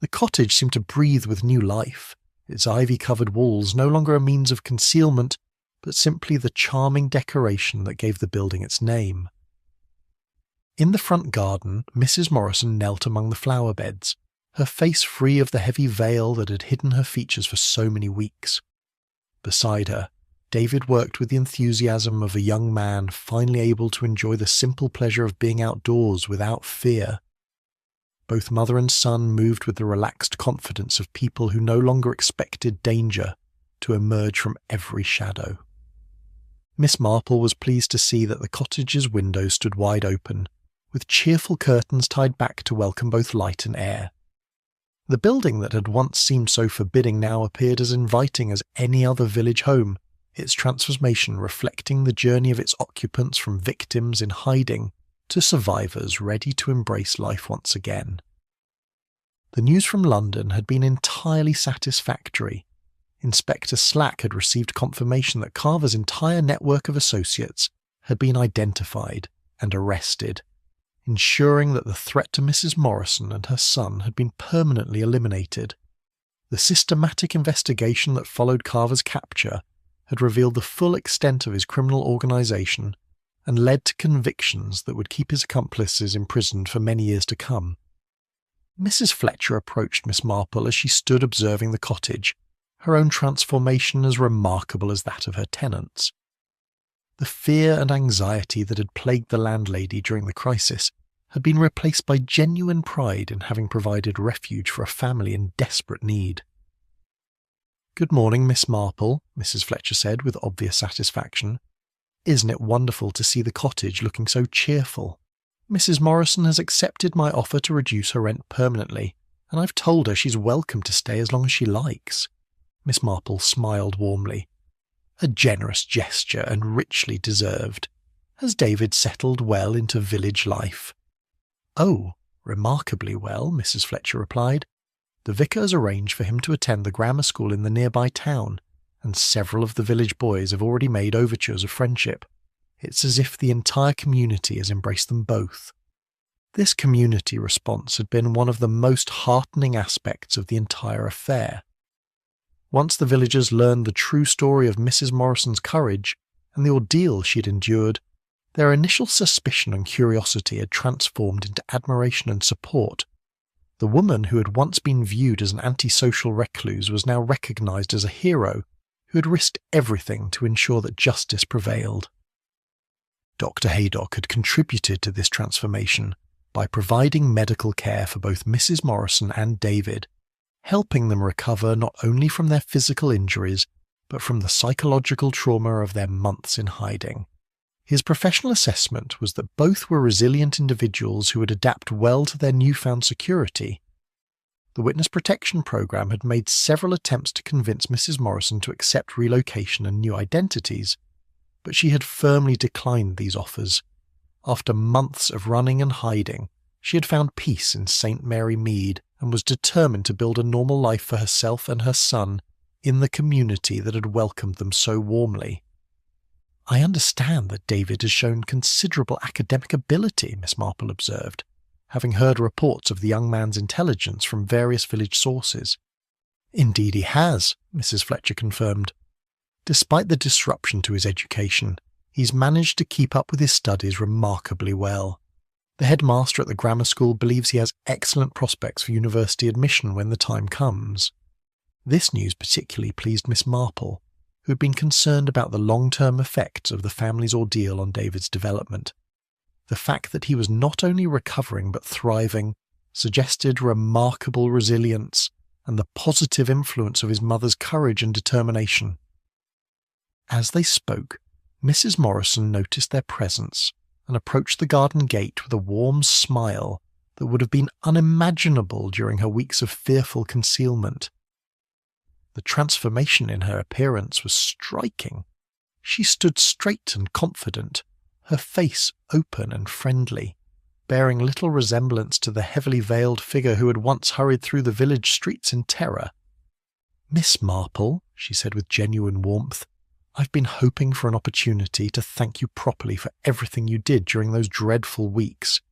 The cottage seemed to breathe with new life, its ivy-covered walls no longer a means of concealment, but simply the charming decoration that gave the building its name. In the front garden, Mrs. Morrison knelt among the flower beds, her face free of the heavy veil that had hidden her features for so many weeks. Beside her, David worked with the enthusiasm of a young man finally able to enjoy the simple pleasure of being outdoors without fear. Both mother and son moved with the relaxed confidence of people who no longer expected danger to emerge from every shadow. Miss Marple was pleased to see that the cottage's windows stood wide open, with cheerful curtains tied back to welcome both light and air. The building that had once seemed so forbidding now appeared as inviting as any other village home, its transformation reflecting the journey of its occupants from victims in hiding to survivors ready to embrace life once again. The news from London had been entirely satisfactory. Inspector Slack had received confirmation that Carver's entire network of associates had been identified and arrested, ensuring that the threat to Mrs. Morrison and her son had been permanently eliminated. The systematic investigation that followed Carver's capture had revealed the full extent of his criminal organisation and led to convictions that would keep his accomplices imprisoned for many years to come. Mrs. Fletcher approached Miss Marple as she stood observing the cottage, her own transformation as remarkable as that of her tenants. The fear and anxiety that had plagued the landlady during the crisis had been replaced by genuine pride in having provided refuge for a family in desperate need. "Good morning, Miss Marple," Mrs. Fletcher said with obvious satisfaction. "Isn't it wonderful to see the cottage looking so cheerful? Mrs. Morrison has accepted my offer to reduce her rent permanently, and I've told her she's welcome to stay as long as she likes." Miss Marple smiled warmly. "A generous gesture and richly deserved. Has David settled well into village life?" "Oh, remarkably well," Mrs. Fletcher replied. "The vicar has arranged for him to attend the grammar school in the nearby town, and several of the village boys have already made overtures of friendship. It's as if the entire community has embraced them both." This community response had been one of the most heartening aspects of the entire affair. Once the villagers learned the true story of Mrs. Morrison's courage and the ordeal she had endured, their initial suspicion and curiosity had transformed into admiration and support. The woman who had once been viewed as an antisocial recluse was now recognised as a hero who had risked everything to ensure that justice prevailed. Dr. Haydock had contributed to this transformation by providing medical care for both Mrs. Morrison and David, helping them recover not only from their physical injuries, but from the psychological trauma of their months in hiding. His professional assessment was that both were resilient individuals who would adapt well to their newfound security. The Witness Protection Program had made several attempts to convince Mrs. Morrison to accept relocation and new identities, but she had firmly declined these offers. After months of running and hiding, she had found peace in St. Mary Mead and was determined to build a normal life for herself and her son in the community that had welcomed them so warmly. "I understand that David has shown considerable academic ability," Miss Marple observed, having heard reports of the young man's intelligence from various village sources. "Indeed he has," Mrs. Fletcher confirmed. "Despite the disruption to his education, he's managed to keep up with his studies remarkably well. The headmaster at the grammar school believes he has excellent prospects for university admission when the time comes." This news particularly pleased Miss Marple, who had been concerned about the long-term effects of the family's ordeal on David's development. The fact that he was not only recovering but thriving suggested remarkable resilience and the positive influence of his mother's courage and determination. As they spoke, Mrs. Morrison noticed their presence and approached the garden gate with a warm smile that would have been unimaginable during her weeks of fearful concealment. The transformation in her appearance was striking. She stood straight and confident, her face open and friendly, bearing little resemblance to the heavily veiled figure who had once hurried through the village streets in terror. "Miss Marple," she said with genuine warmth, "I've been hoping for an opportunity to thank you properly for everything you did during those dreadful weeks.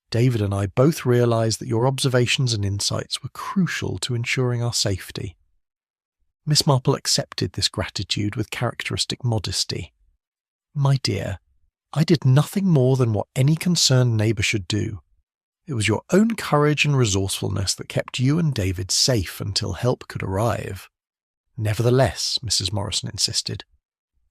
David and I both realised that your observations and insights were crucial to ensuring our safety." Miss Marple accepted this gratitude with characteristic modesty. "My dear, I did nothing more than what any concerned neighbour should do. It was your own courage and resourcefulness that kept you and David safe until help could arrive." "Nevertheless," Mrs. Morrison insisted,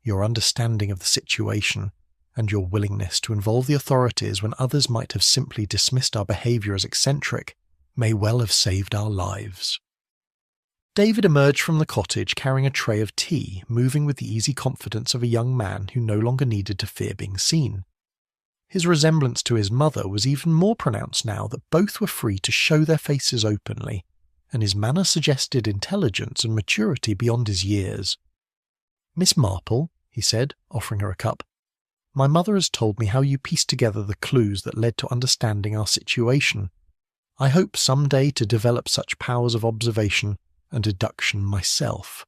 your understanding of the situation, and your willingness to involve the authorities when others might have simply dismissed our behaviour as eccentric may well have saved our lives." David emerged from the cottage carrying a tray of tea, moving with the easy confidence of a young man who no longer needed to fear being seen. His resemblance to his mother was even more pronounced now that both were free to show their faces openly, and his manner suggested intelligence and maturity beyond his years. "Miss Marple," he said, offering her a cup, "my mother has told me how you pieced together the clues that led to understanding our situation. I hope some day to develop such powers of observation and deduction myself."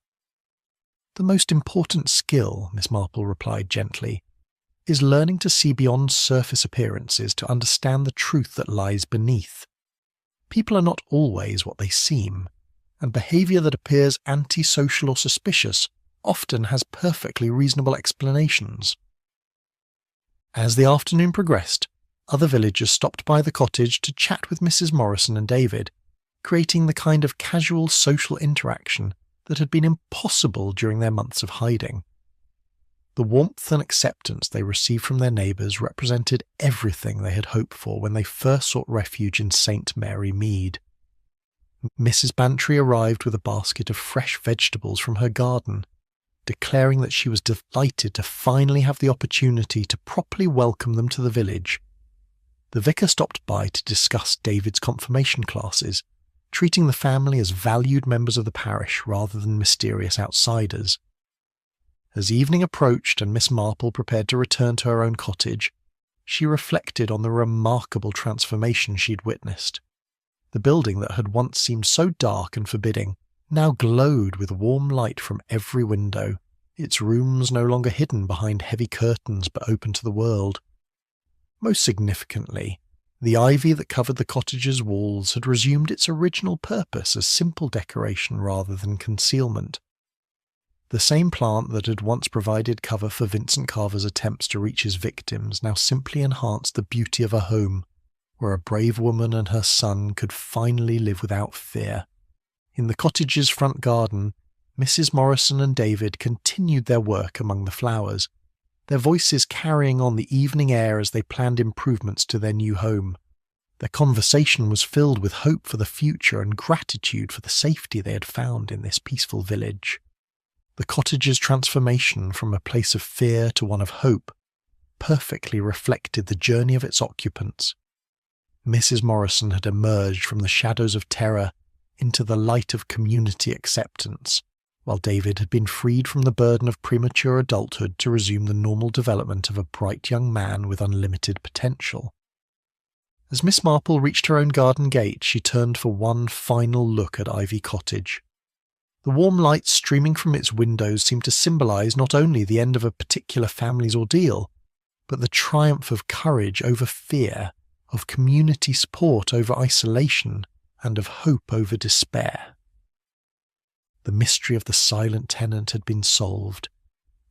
"The most important skill," Miss Marple replied gently, "is learning to see beyond surface appearances to understand the truth that lies beneath. People are not always what they seem, and behaviour that appears antisocial or suspicious often has perfectly reasonable explanations." As the afternoon progressed, other villagers stopped by the cottage to chat with Mrs. Morrison and David, creating the kind of casual social interaction that had been impossible during their months of hiding. The warmth and acceptance they received from their neighbours represented everything they had hoped for when they first sought refuge in St. Mary Mead. Mrs. Bantry arrived with a basket of fresh vegetables from her garden, declaring that she was delighted to finally have the opportunity to properly welcome them to the village. The vicar stopped by to discuss David's confirmation classes, treating the family as valued members of the parish rather than mysterious outsiders. As evening approached and Miss Marple prepared to return to her own cottage, she reflected on the remarkable transformation she'd witnessed. The building that had once seemed so dark and forbidding now glowed with warm light from every window, its rooms no longer hidden behind heavy curtains but open to the world. Most significantly, the ivy that covered the cottage's walls had resumed its original purpose as simple decoration rather than concealment. The same plant that had once provided cover for Vincent Carver's attempts to reach his victims now simply enhanced the beauty of a home, where a brave woman and her son could finally live without fear. In the cottage's front garden, Mrs. Morrison and David continued their work among the flowers, their voices carrying on the evening air as they planned improvements to their new home. Their conversation was filled with hope for the future and gratitude for the safety they had found in this peaceful village. The cottage's transformation from a place of fear to one of hope perfectly reflected the journey of its occupants. Mrs. Morrison had emerged from the shadows of terror into the light of community acceptance, while David had been freed from the burden of premature adulthood to resume the normal development of a bright young man with unlimited potential. As Miss Marple reached her own garden gate, she turned for one final look at Ivy Cottage. The warm light streaming from its windows seemed to symbolise not only the end of a particular family's ordeal, but the triumph of courage over fear, of community support over isolation, and of hope over despair. The mystery of the silent tenant had been solved,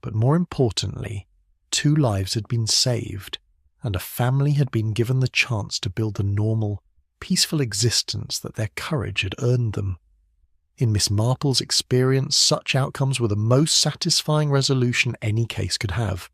but more importantly, 2 lives had been saved, and a family had been given the chance to build the normal, peaceful existence that their courage had earned them. In Miss Marple's experience, such outcomes were the most satisfying resolution any case could have.